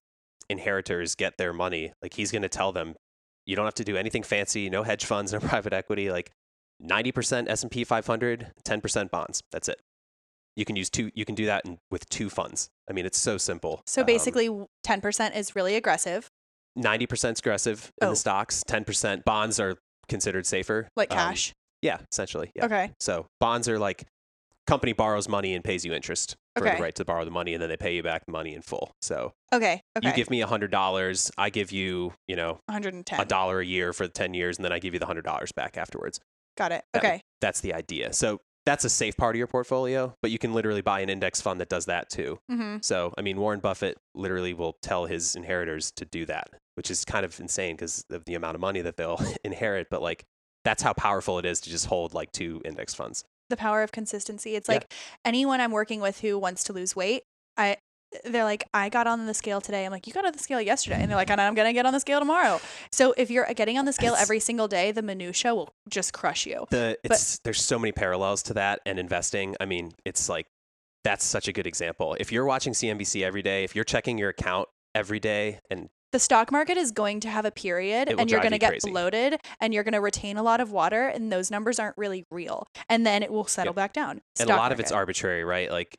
inheritors get their money, like he's going to tell them, you don't have to do anything fancy, no hedge funds, no private equity, like 90% S&P 500, 10% bonds. That's it. You can do that with 2 funds. I mean, it's so simple. So basically 10% is really aggressive. 90% is aggressive in the stocks. 10% bonds are considered safer. Like cash? Yeah, essentially. Yeah. Okay. So bonds are like company borrows money and pays you interest for the right to borrow the money, and then they pay you back the money in full. So you give me $100, I give you, 110. $1 a year for 10 years, and then I give you the $100 back afterwards. Got it. Okay. That's the idea. So that's a safe part of your portfolio, but you can literally buy an index fund that does that too. Mm-hmm. So, I mean, Warren Buffett literally will tell his inheritors to do that, which is kind of insane because of the amount of money that they'll inherit. But like, that's how powerful it is to just hold like 2 index funds. The power of consistency. It's like anyone I'm working with who wants to lose weight, they're like, I got on the scale today. I'm like, you got on the scale yesterday. And they're like, and I'm going to get on the scale tomorrow. So if you're getting on the scale every single day, the minutia will just crush you. There's so many parallels to that and investing. I mean, it's like, that's such a good example. If you're watching CNBC every day, if you're checking your account every day, and the stock market is going to have a period and you're going to get bloated and you're going to retain a lot of water and those numbers aren't really real. And then it will settle back down. And a lot of it's arbitrary, right? Like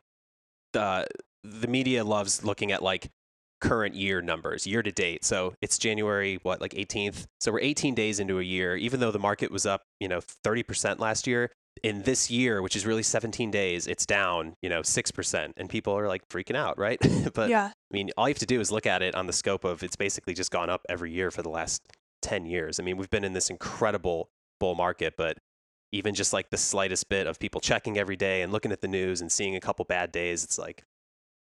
the media loves looking at like current year numbers, year to date. So it's January, like 18th. So we're 18 days into a year, even though the market was up, 30% last year. In this year, which is really 17 days, it's down, 6%. And people are like freaking out, right? But I mean, all you have to do is look at it on the scope of it's basically just gone up every year for the last 10 years. I mean, we've been in this incredible bull market, but even just like the slightest bit of people checking every day and looking at the news and seeing a couple bad days, it's like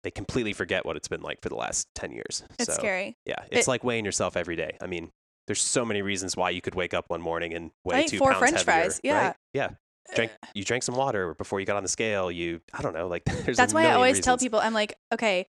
they completely forget what it's been like for the last 10 years. It's scary. Yeah. It's like weighing yourself every day. I mean, there's so many reasons why you could wake up one morning and weigh 2 pounds 4 French heavier, fries. Yeah. Right? Yeah. You drank some water before you got on the scale. I don't know, like there's That's why I always reasons. tell people, I'm like, okay,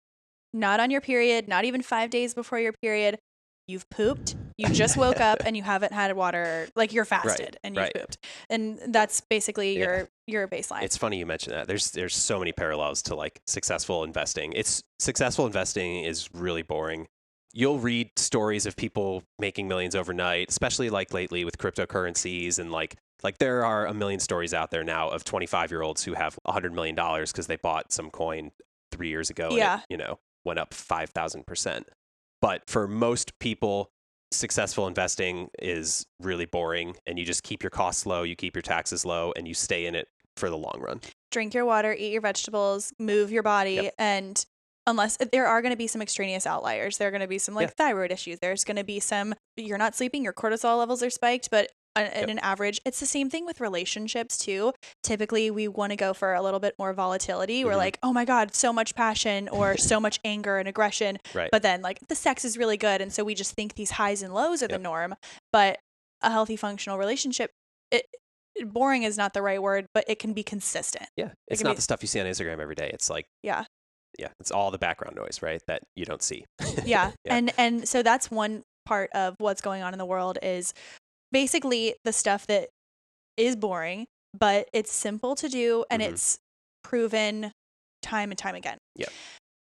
not on your period, not even 5 days before your period. You've pooped. You just woke up and you haven't had water, like you're fasted and you've pooped. And that's basically your baseline. It's funny you mention that. There's so many parallels to like successful investing. Successful investing is really boring. You'll read stories of people making millions overnight, especially like lately with cryptocurrencies and like there are a million stories out there now of 25-year-olds who have $100 million because they bought some coin 3 years ago and it, went up 5,000%. But for most people, successful investing is really boring and you just keep your costs low, you keep your taxes low, and you stay in it for the long run. Drink your water, eat your vegetables, move your body, and unless there are going to be some extraneous outliers, there are going to be some thyroid issues. There's going to be some, you're not sleeping, your cortisol levels are spiked, but in an average, it's the same thing with relationships too. Typically, we want to go for a little bit more volatility. We're like, oh my God, so much passion or so much anger and aggression. Right. But then like the sex is really good. And so we just think these highs and lows are the norm. But a healthy, functional relationship, boring is not the right word, but it can be consistent. Yeah. It's not the stuff you see on Instagram every day. It's like, yeah, it's all the background noise, right? That you don't see. Yeah. And so that's one part of what's going on in the world is basically the stuff that is boring, but it's simple to do and it's proven time and time again. Yeah.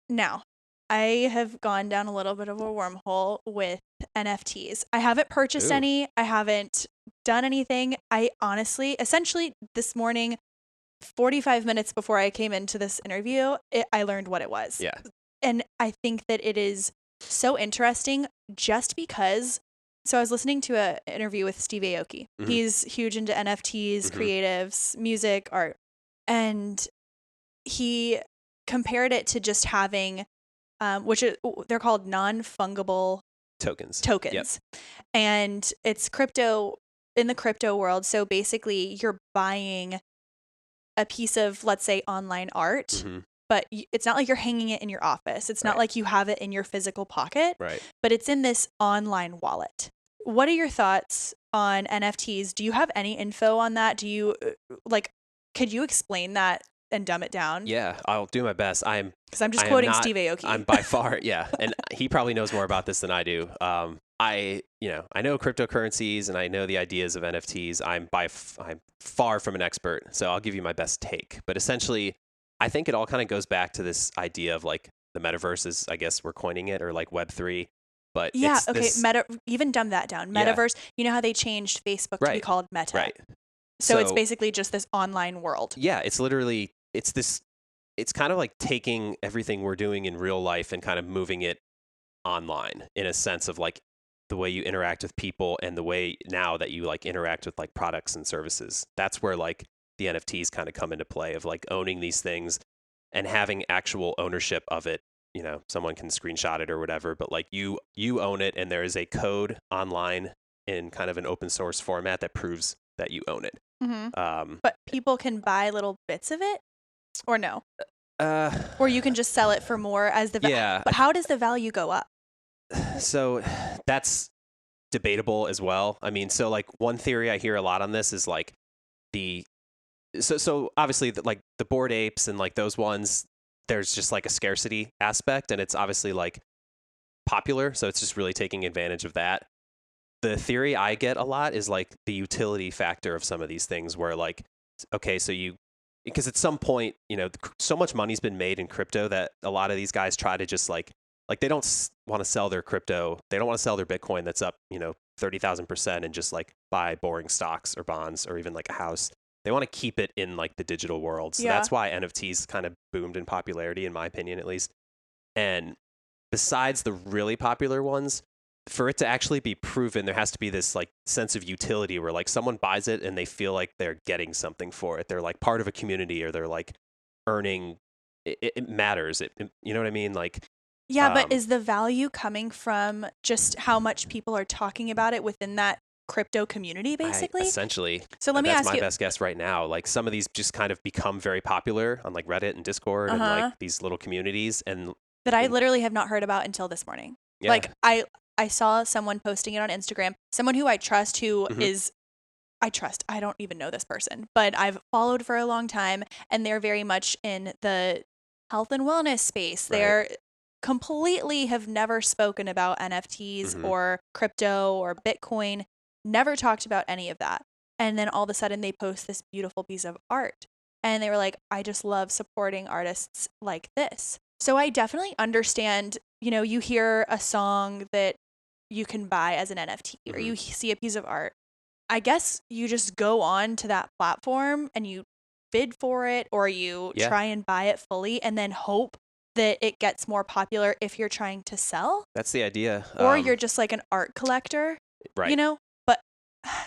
Now, I have gone down a little bit of a wormhole with NFTs. I haven't purchased any. I haven't done anything. I honestly, essentially this morning, 45 minutes before I came into this interview, I learned what it was. Yeah. And I think that it is so interesting just because. So I was listening to an interview with Steve Aoki. He's huge into NFTs, creatives, music, art. And he compared it to just having, they're called non-fungible tokens. Yep. And it's crypto in the crypto world. So basically you're buying a piece of, let's say, online art, but it's not like you're hanging it in your office. It's not like you have it in your physical pocket, but it's in this online wallet. What are your thoughts on NFTs? Do you have any info on that? Do you could you explain that and dumb it down? Yeah, I'll do my best. Because I'm just quoting Steve Aoki. I'm by far, and he probably knows more about this than I do. I know cryptocurrencies and I know the ideas of NFTs. I'm far from an expert, so I'll give you my best take. But essentially, I think it all kind of goes back to this idea of like the metaverse is, I guess we're coining it, or like Web3. But Yeah, it's okay, this, even dumb that down. yeah, Metaverse, you know how they changed Facebook to be right, called Meta. right. So it's So basically just this online world. yeah, it's literally, it's kind of like taking everything we're doing in real life and kind of moving it online in a sense of like the way you interact with people and the way now that you like interact with like products and services. That's where like the NFTs kind of come into play, of like owning these things and having actual ownership of it. You know, someone can screenshot it or whatever, but like you own it, and there is a code online in kind of an open source format that proves that you own it. But people can buy little bits of it, or no? Uh, Or you can just sell it for more as the yeah. But how does the value go up? So that's debatable as well. I mean, so like one theory I hear a lot on this is like so obviously like the Bored Apes and like those ones, there's just like a scarcity aspect, and it's obviously like popular, so it's just really taking advantage of that. The theory I get a lot is like the utility factor of some of these things, where like, okay, so because at some point, you know, so much money's been made in crypto that a lot of these guys try to just like they don't want to sell their crypto. They don't want to sell their Bitcoin that's up, you know, 30,000% and just like buy boring stocks or bonds or even like a house. They want to keep it in like the digital world. So that's why NFTs kind of boomed in popularity, in my opinion, at least. And besides the really popular ones, for it to actually be proven, there has to be this like sense of utility where like someone buys it and they feel like they're getting something for it. They're like part of a community, or they're like earning. It matters. You know what I mean? Like, yeah, but is the value coming from just how much people are talking about it within that crypto community, basically? Essentially. So let me ask you. That's my best guess right now. Like some of these just kind of become very popular on like Reddit and Discord and like these little communities, and that I literally have not heard about until this morning. Yeah. Like I saw someone posting it on Instagram, someone who I trust, who is, I don't even know this person, but I've followed for a long time, and they're very much in the health and wellness space. Right. They're completely have never spoken about NFTs or crypto or Bitcoin, never talked about any of that. And then all of a sudden they post this beautiful piece of art, and they were like, I just love supporting artists like this. So I definitely understand, you know, you hear a song that you can buy as an NFT or you see a piece of art. I guess you just go on to that platform and you bid for it, or you try and buy it fully and then hope that it gets more popular if you're trying to sell. That's the idea. Or you're just like an art collector, right? You know, but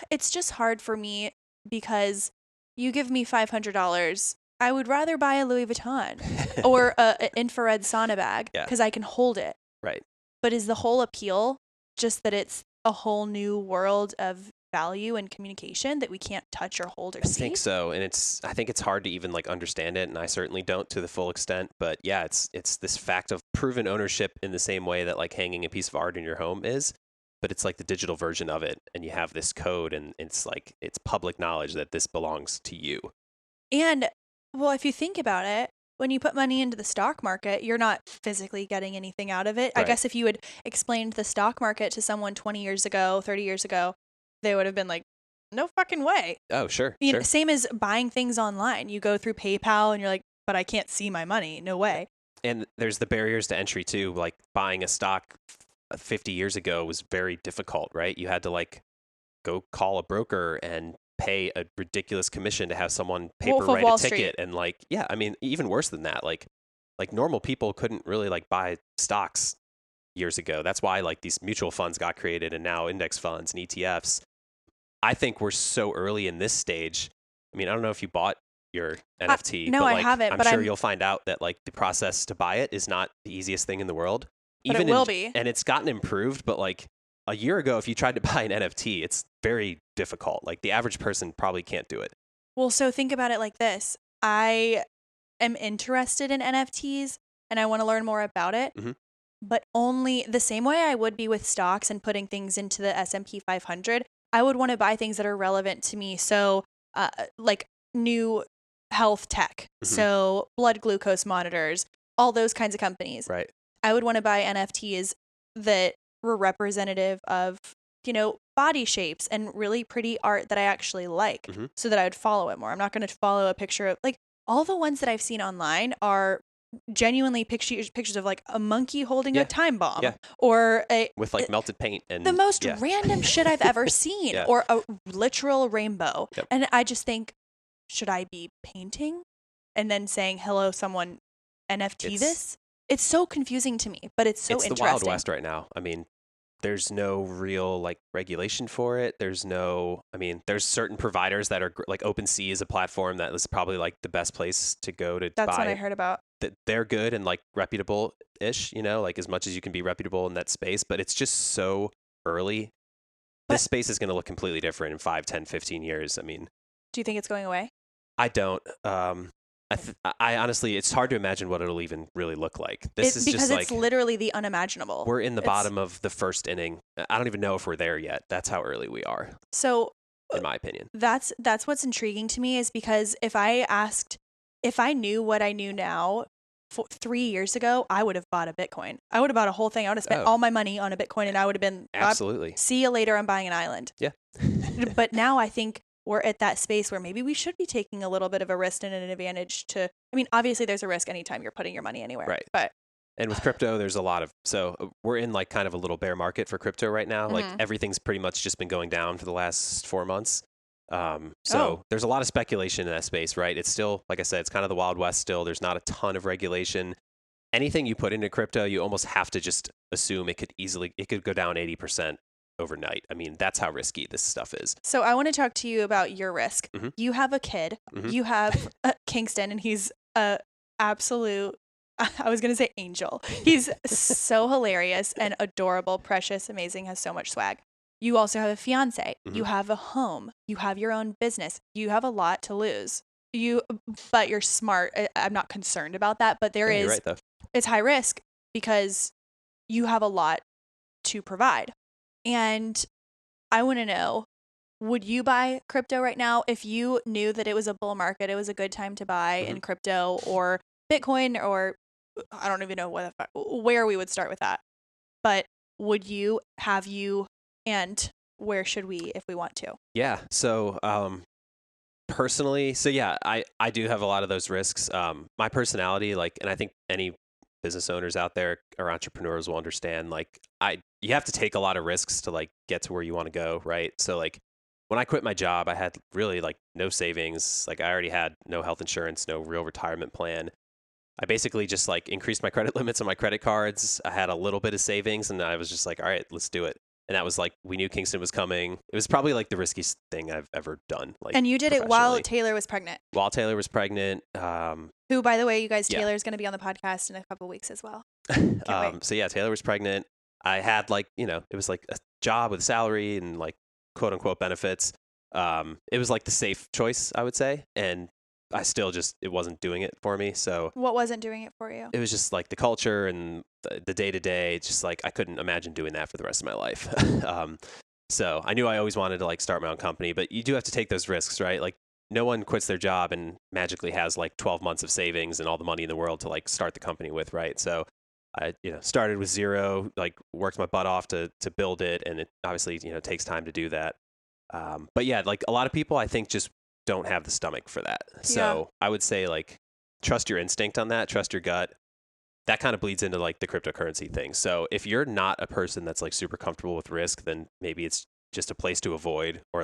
it's just hard for me because you give me $500, I would rather buy a Louis Vuitton or an infrared sauna bag because I can hold it. Right. But is the whole appeal just that it's a whole new world of value and communication that we can't touch or hold or see? I think so. And I think it's hard to even like understand it. And I certainly don't to the full extent, but yeah, it's this fact of proven ownership in the same way that like hanging a piece of art in your home is, but it's like the digital version of it. And you have this code, and it's like, it's public knowledge that this belongs to you. And well, if you think about it, when you put money into the stock market, you're not physically getting anything out of it. Right. I guess if you had explained the stock market to someone 20 years ago, 30 years ago, they would have been like, no fucking way. Oh, sure. You know, same as buying things online. You go through PayPal and you're like, but I can't see my money. No way. And there's the barriers to entry too. Like buying a stock 50 years ago was very difficult, right? You had to like go call a broker and pay a ridiculous commission to have someone paper write a ticket. And like, yeah, I mean, even worse than that, like normal people couldn't really like buy stocks years ago. That's why like these mutual funds got created, and now index funds and ETFs. I think we're so early in this stage. I mean, I don't know if you bought your NFT. No, but like, I haven't. I'm sure you'll find out that like the process to buy it is not the easiest thing in the world. But it will be. And it's gotten improved, but like a year ago, if you tried to buy an NFT, it's very difficult. Like the average person probably can't do it. Well, so think about it like this. I am interested in NFTs and I want to learn more about it, but only the same way I would be with stocks and putting things into the S&P 500. I would want to buy things that are relevant to me. So like new health tech, so blood glucose monitors, all those kinds of companies. Right. I would want to buy NFTs that were representative of, you know, body shapes and really pretty art that I actually like, so that I would follow it more. I'm not going to follow a picture of like all the ones that I've seen online are genuinely pictures of like a monkey holding Yeah. a time bomb Yeah. or with like melted paint and the most random shit I've ever seen, Yeah. or a literal rainbow. Yep. And I just think, should I be painting and then saying, hello, someone NFT this? It's so confusing to me, but it's so interesting. It's the Wild West right now. I mean, there's no real like regulation for it. There's certain providers that are like OpenSea is a platform that is probably like the best place to go to That's buy what I heard about. They're good and like reputable-ish, like as much as you can be reputable in that space, but it's just so early. This space is going to look completely different in 5, 10, 15 years. I mean, do you think it's going away? I don't. I honestly, it's hard to imagine what it'll even really look like. Because it's literally the unimaginable. We're in the bottom of the first inning. I don't even know if we're there yet. That's how early we are. So, in my opinion, that's what's intriguing to me, is because if I knew what I knew now 3 years ago, I would have bought a Bitcoin. I would have bought a whole thing. I would have spent all my money on a Bitcoin, and I would have been absolutely. See you later. I'm buying an island. Yeah. But now I think we're at that space where maybe we should be taking a little bit of a risk and an advantage to, I mean, obviously there's a risk anytime you're putting your money anywhere. Right. And with crypto, there's a lot of, so we're in like kind of a little bear market for crypto right now. Mm-hmm. Like everything's pretty much just been going down for the last 4 months. There's a lot of speculation in that space, right? It's still, like I said, it's kind of the Wild West still. There's not a ton of regulation. Anything you put into crypto, you almost have to just assume it could go down 80% overnight. I mean, that's how risky this stuff is. So I want to talk to you about your risk. Mm-hmm. You have a kid. Mm-hmm. You have Kingston, and he's a absolute, I was going to say angel. He's so hilarious and adorable, precious, amazing, has so much swag. You also have a fiance. Mm-hmm. You have a home. You have your own business. You have a lot to lose. But you're smart. I'm not concerned about that, but you're right, though. It's high risk because you have a lot to provide. And I want to know, would you buy crypto right now if you knew that it was a bull market, it was a good time to buy in crypto or Bitcoin, or I don't even know where we would start with that. But would you, and where should we if we want to? Yeah. So personally, I do have a lot of those risks. My personality, and I think any business owners out there or entrepreneurs will understand, you have to take a lot of risks to get to where you want to go, right? So when I quit my job, I had really no savings. I already had no health insurance, no real retirement plan. I basically just increased my credit limits on my credit cards. I had a little bit of savings, and I was just all right, let's do it. And that was we knew Kingston was coming. It was probably the riskiest thing I've ever done. And you did it while Taylor was pregnant. While Taylor was pregnant. Who, by the way, you guys, Taylor's going to be on the podcast in a couple of weeks as well. Taylor was pregnant. I had it was a job with salary and quote unquote benefits. It was the safe choice, I would say. And I still it wasn't doing it for me. So what wasn't doing it for you? It was just the culture and the day to day. It's just I couldn't imagine doing that for the rest of my life. So I knew I always wanted to start my own company, but you do have to take those risks, right? No one quits their job and magically has 12 months of savings and all the money in the world to start the company with, right? So I started with zero, worked my butt off to build it, and it obviously takes time to do that. But yeah, a lot of people I think just don't have the stomach for that. So I would say trust your instinct on that, trust your gut. That kind of bleeds into the cryptocurrency thing. So if you're not a person that's super comfortable with risk, then maybe it's just a place to avoid or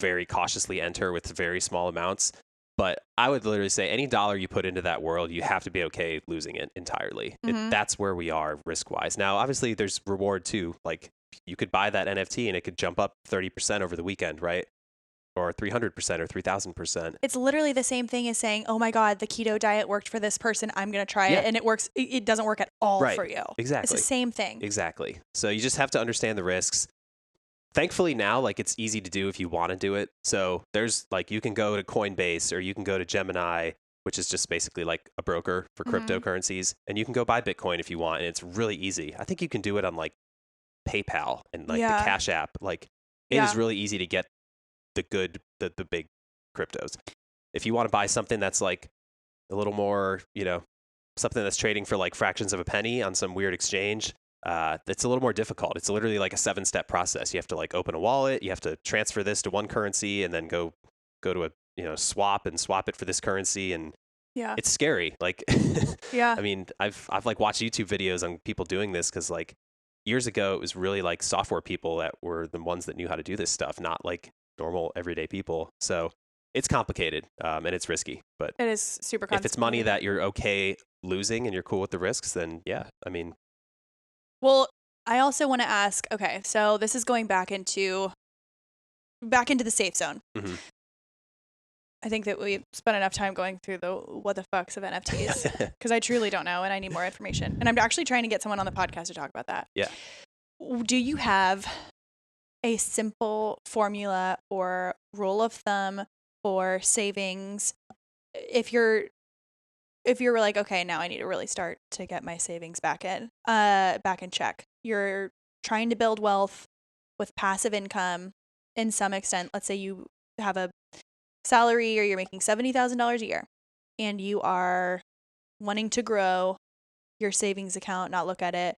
very cautiously enter with very small amounts. But I would literally say any dollar you put into that world, you have to be okay losing it entirely. Mm-hmm. That's where we are risk-wise. Now, obviously, there's reward too. You could buy that NFT and it could jump up 30% over the weekend, right? Or 300% or 3,000%. It's literally the same thing as saying, oh my God, the keto diet worked for this person. I'm going to try it. And it works. It doesn't work at all for you. Exactly. It's the same thing. Exactly. So you just have to understand the risks. Thankfully now, it's easy to do if you want to do it. So there's you can go to Coinbase or you can go to Gemini, which is just basically a broker for cryptocurrencies. And you can go buy Bitcoin if you want. And it's really easy. I think you can do it on PayPal and the Cash App. It is really easy to get the big cryptos. If you want to buy something that's a little more, something that's trading for fractions of a penny on some weird exchange, it's a little more difficult. It's literally a 7-step process. You have to open a wallet, you have to transfer this to one currency and then go to a, swap and swap it for this currency. And Yeah. it's scary. Like, Yeah. I mean, I've like watched YouTube videos on people doing this because like years ago, it was really like software people that were the ones that knew how to do this stuff, not like normal everyday people. So it's complicated and it's risky. But It is super if it's money complicated. that you're okay losing and you're cool with the risks, then yeah, I mean, Well, I also want to ask, okay, so this is going back into the safe zone. mhm. I think that we spent enough time going through the what the fucks of NFTs because I truly don't know and I need more information. And I'm actually trying to get someone on the podcast to talk about that. Yeah. Do you have a simple formula or rule of thumb for savings if you're like, okay, now I need to really start to get my savings back in check. You're trying to build wealth with passive income in some extent. Let's say you have a salary or you're making $70,000 a year and you are wanting to grow your savings account, not look at it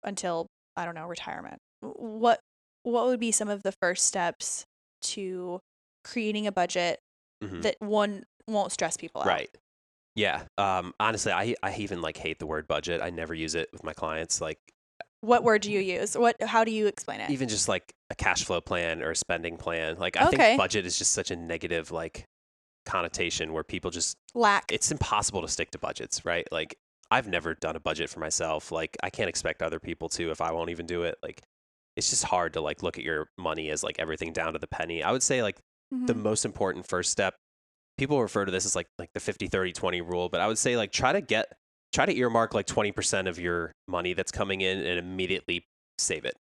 until, I don't know, retirement. What would be some of the first steps to creating a budget that one won't stress people out? Right. Yeah. Honestly, I even like hate the word budget. I never use it with my clients. Like, What word do you use? How do you explain it? even just like a cash flow plan or a spending plan. Like, I Okay. think budget is just such a negative like connotation where people just Lack. it's impossible to stick to budgets, right? Like, I've never done a budget for myself. Like, I can't expect other people to if I won't even do it. Like, it's just hard to like look at your money as like everything down to the penny. I would say like the most important first step, people refer to this as like the 50-30-20 rule, but I would say like try to earmark like 20% of your money that's coming in and immediately save it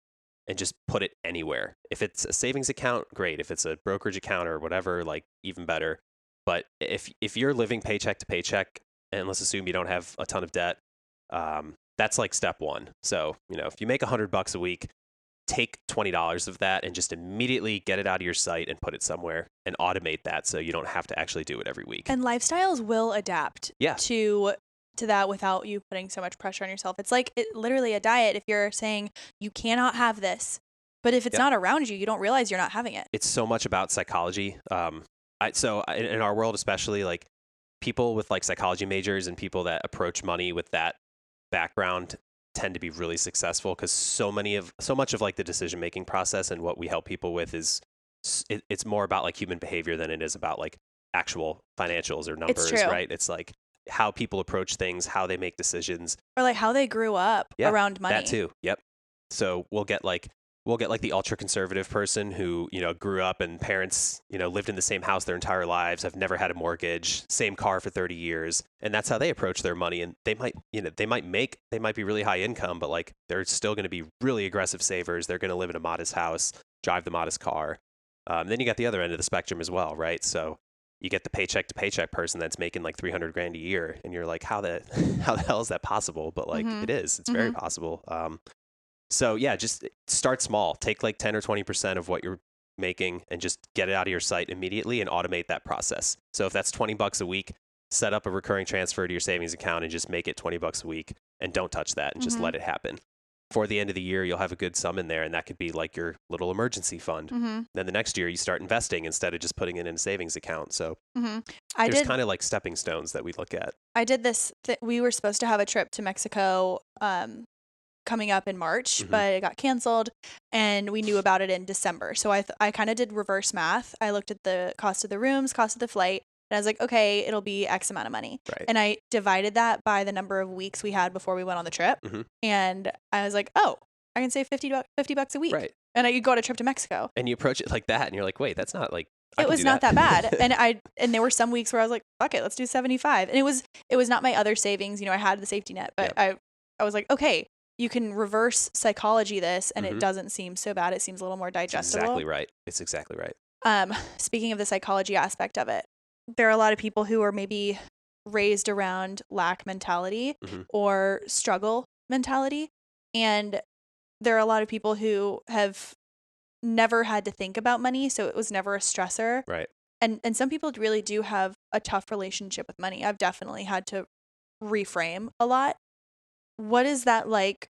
and just put it anywhere. If it's a savings account, great. If it's a brokerage account or whatever, like even better. But if you're living paycheck to paycheck, and let's assume you don't have a ton of debt, that's like step one. So, if you make $100 a week, take $20 of that and just immediately get it out of your site and put it somewhere and automate that so you don't have to actually do it every week. And lifestyles will adapt Yeah. to that without you putting so much pressure on yourself. It's like literally a diet. If you're saying you cannot have this, but if it's not around you, you don't realize you're not having it. It's so much about psychology. In our world, especially like people with like psychology majors and people that approach money with that background tend to be really successful because so much of like the decision making process and what we help people with is it's more about like human behavior than it is about like actual financials or numbers, right? It's like how people approach things, how they make decisions, or like how they grew up around money. That too. Yep. So we'll get like the ultra conservative person who, grew up and parents, lived in the same house their entire lives, have never had a mortgage, same car for 30 years. And that's how they approach their money. And they might be really high income, but like they're still going to be really aggressive savers. They're going to live in a modest house, drive the modest car. Then you got the other end of the spectrum as well, right? So you get the paycheck to paycheck person that's making like $300,000 a year. And you're like, how the hell is that possible? But like it is, it's very possible. So yeah, just start small. Take like 10 or 20% of what you're making and just get it out of your site immediately and automate that process. So if that's $20 a week, set up a recurring transfer to your savings account and just make it $20 a week and don't touch that and just let it happen. For the end of the year, you'll have a good sum in there and that could be like your little emergency fund. Then the next year you start investing instead of just putting it in a savings account. So there's kind of like stepping stones that we look at. I did this. We were supposed to have a trip to Mexico coming up in March, but it got canceled and we knew about it in December. So I kind of did reverse math. I looked at the cost of the rooms, cost of the flight, and I was like, okay, it'll be X amount of money. Right. And I divided that by the number of weeks we had before we went on the trip. And I was like, oh, I can save $50 a week. Right. And you go on a trip to Mexico. And you approach it like that and you're like, wait, that's not like, it was not that bad. And there were some weeks where I was like, fuck it, let's do 75. And it was not my other savings. I had the safety net, but I was like, okay, you can reverse psychology this and it doesn't seem so bad. It seems a little more digestible. It's exactly right. Speaking of the psychology aspect of it, there are a lot of people who are maybe raised around lack mentality or struggle mentality. And there are a lot of people who have never had to think about money. So it was never a stressor. Right. And some people really do have a tough relationship with money. I've definitely had to reframe a lot. What is that like?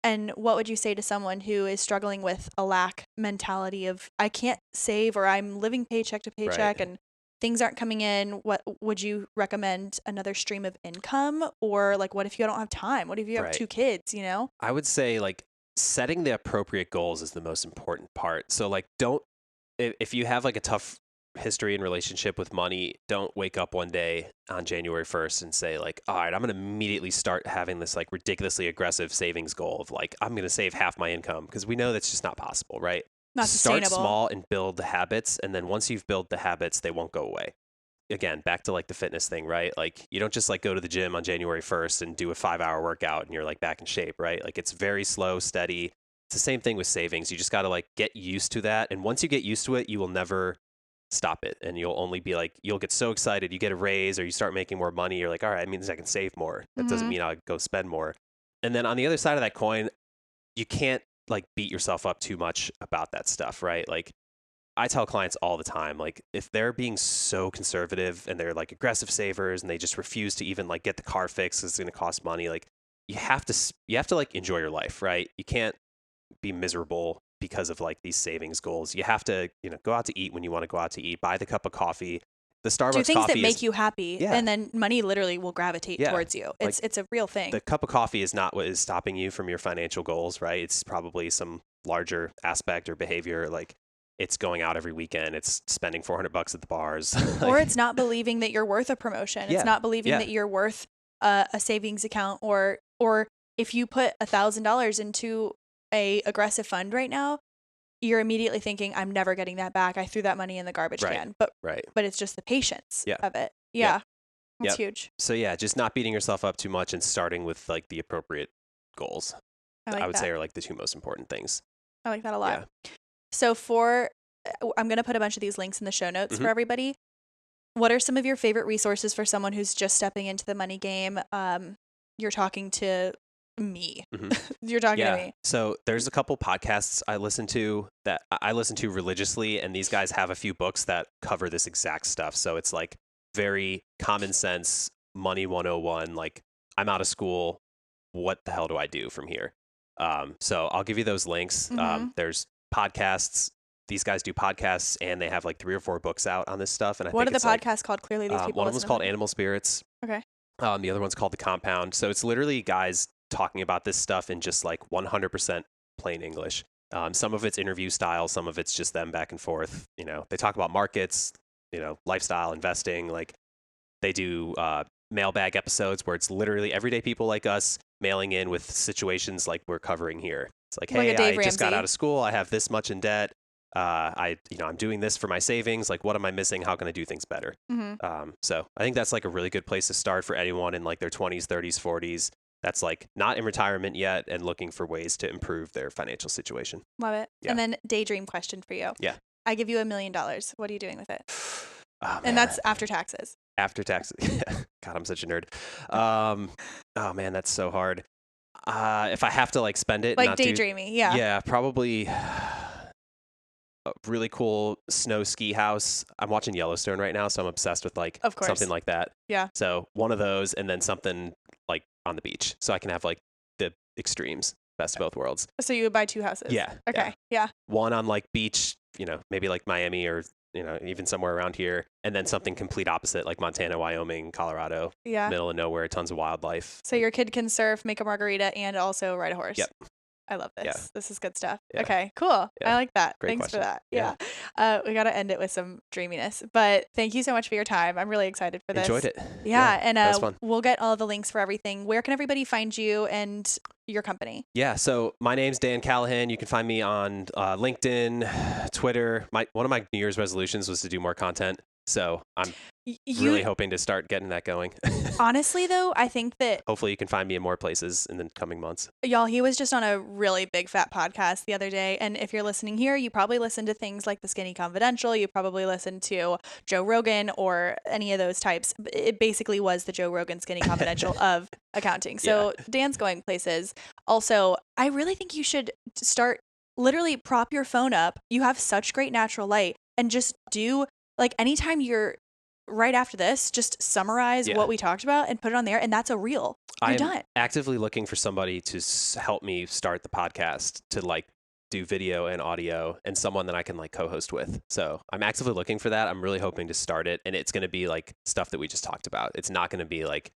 And what would you say to someone who is struggling with a lack mentality of I can't save or I'm living paycheck to paycheck and things aren't coming in, what would you recommend another stream of income? Or like, what if you don't have time? What if you have Right. 2 kids, you know? I would say like setting the appropriate goals is the most important part. So like if you have like a tough history and relationship with money, don't wake up one day on January 1st and say like, all right, I'm going to immediately start having this like ridiculously aggressive savings goal of like, I'm going to save half my income, because we know that's just not possible, right? Not Start sustainable. small and build the habits. And then once you've built the habits, they won't go away. Again, back to like the fitness thing, right? Like you don't just like go to the gym on January 1st and do a 5-hour workout and you're like back in shape, right? Like it's very slow, steady. It's the same thing with savings. You just got to like get used to that. And once you get used to it, you will never stop it. And you'll only be like, you'll get so excited. You get a raise or you start making more money. You're like, all right, it means I can save more. That doesn't mean I'll go spend more. And then on the other side of that coin, you can't like beat yourself up too much about that stuff, right? Like I tell clients all the time, like if they're being so conservative and they're like aggressive savers and they just refuse to even like get the car fixed because it's going to cost money, like you have to like enjoy your life, right? You can't be miserable because of like these savings goals. You have to, go out to eat when you want to go out to eat, buy the cup of coffee. The Starbucks Do things coffee that make you happy, Yeah. and then money literally will gravitate Yeah. towards you. It's a real thing. The cup of coffee is not what is stopping you from your financial goals, right? It's probably some larger aspect or behavior, like it's going out every weekend. It's spending $400 at the bars. Or it's not believing that you're worth a promotion. Yeah. It's not believing Yeah. that you're worth a savings account, or if you put $1,000 into a aggressive fund right now, you're immediately thinking, I'm never getting that back. I threw that money in the garbage can. But it's just the patience of it. Yeah. That's huge. So yeah, just not beating yourself up too much and starting with like the appropriate goals. I would say are like the 2 most important things. I like that a lot. Yeah. So I'm going to put a bunch of these links in the show notes for everybody. What are some of your favorite resources for someone who's just stepping into the money game? You're talking to me. You're talking to me. So there's a couple podcasts I listen to that I listen to religiously, and these guys have a few books that cover this exact stuff. So it's like very common sense money 101. Like I'm out of school. What the hell do I do from here? So I'll give you those links. There's podcasts. These guys do podcasts, and they have like 3 or 4 books out on this stuff. And what are the podcasts called? Clearly, these people. One of them is called Animal Spirits. Okay. The other one's called The Compound. So it's literally guys talking about this stuff in just like 100% plain English. Some of it's interview style, some of it's just them back and forth. They talk about markets, lifestyle, investing. Like they do mailbag episodes where it's literally everyday people like us mailing in with situations like we're covering here. It's like, hey, I just got out of school. I have this much in debt. I'm doing this for my savings. Like, what am I missing? How can I do things better? So I think that's like a really good place to start for anyone in like their 20s, 30s, 40s. That's like not in retirement yet and looking for ways to improve their financial situation. Love it. Yeah. And then daydream question for you. Yeah. I give you $1 million. What are you doing with it? Oh, and that's after taxes. After taxes. God, I'm such a nerd. Oh man, that's so hard. If I have to like spend it, like daydreaming. Yeah. Yeah, probably a really cool snow ski house. I'm watching Yellowstone right now, so I'm obsessed with like something like that. Yeah. So one of those, and then something like on the beach, so I can have like the extremes, best of both worlds. So you would buy 2 houses. Yeah. Okay. Yeah. One on like beach, maybe like Miami or even somewhere around here, and then something complete opposite, like Montana, Wyoming, Colorado. Yeah. Middle of nowhere, tons of wildlife. So your kid can surf, make a margarita, and also ride a horse. Yep. I love this. Yeah. This is good stuff. Yeah. Okay, cool. Yeah. I like that. Great Thanks question. for that. Yeah. We got to end it with some dreaminess. But thank you so much for your time. I'm really excited for this. Enjoyed it. Yeah. And that was fun. We'll get all the links for everything. Where can everybody find you and your company? Yeah. So my name's Dan Callahan. You can find me on LinkedIn, Twitter. One of my New Year's resolutions was to do more content. So I'm really hoping to start getting that going. Honestly, though, I think that hopefully you can find me in more places in the coming months. Y'all, he was just on a really big fat podcast the other day. And if you're listening here, you probably listen to things like The Skinny Confidential. You probably listen to Joe Rogan or any of those types. It basically was the Joe Rogan Skinny Confidential of accounting. So Dan's going places. Also, I really think you should start literally prop your phone up. You have such great natural light, and just do like anytime you're right after this, just summarize what we talked about and put it on there. And that's a reel. You're done. Actively looking for somebody to help me start the podcast, to like do video and audio, and someone that I can like co-host with. So I'm actively looking for that. I'm really hoping to start it, and it's going to be like stuff that we just talked about. It's not going to be like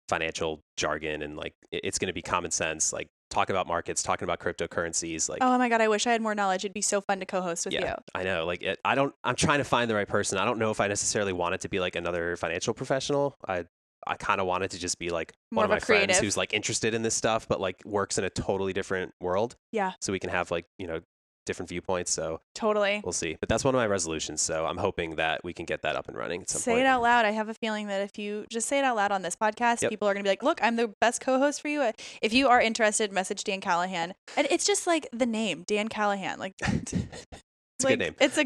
financial jargon, and like it's going to be common sense, like talking about markets, talking about cryptocurrencies. Like, oh my God, I wish I had more knowledge. It'd be so fun to co-host with you. I know. Like, I'm trying to find the right person. I don't know if I necessarily want it to be like another financial professional. I kind of want it to just be like more one of my creative friends who's like interested in this stuff, but like works in a totally different world. Yeah. So we can have like, different viewpoints. So totally. We'll see. But that's one of my resolutions. So I'm hoping that we can get that up and running at some point. Say it out loud. I have a feeling that if you just say it out loud on this podcast, people are going to be like, look, I'm the best co-host for you. If you are interested, message Dan Callahan. And it's just like the name, Dan Callahan. Like, it's a good name. It's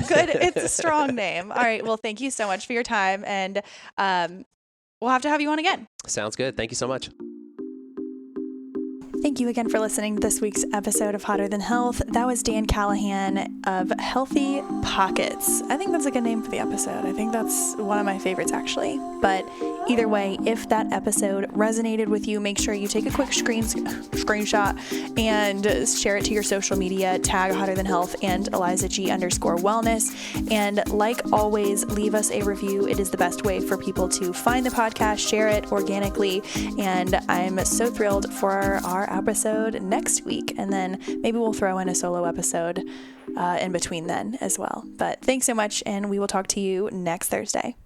a strong name. All right. Well, thank you so much for your time. And we'll have to have you on again. Sounds good. Thank you so much. Thank you again for listening to this week's episode of Hotter Than Health. That was Dan Callahan of Healthy Pockets. I think that's a good name for the episode. I think that's one of my favorites, actually. But either way, if that episode resonated with you, make sure you take a quick screenshot and share it to your social media. Tag Hotter Than Health and Eliza G _Wellness. And like always, leave us a review. It is the best way for people to find the podcast, share it organically. And I'm so thrilled for our episode next week, and then maybe we'll throw in a solo episode in between then as well. But thanks so much, and we will talk to you next Thursday.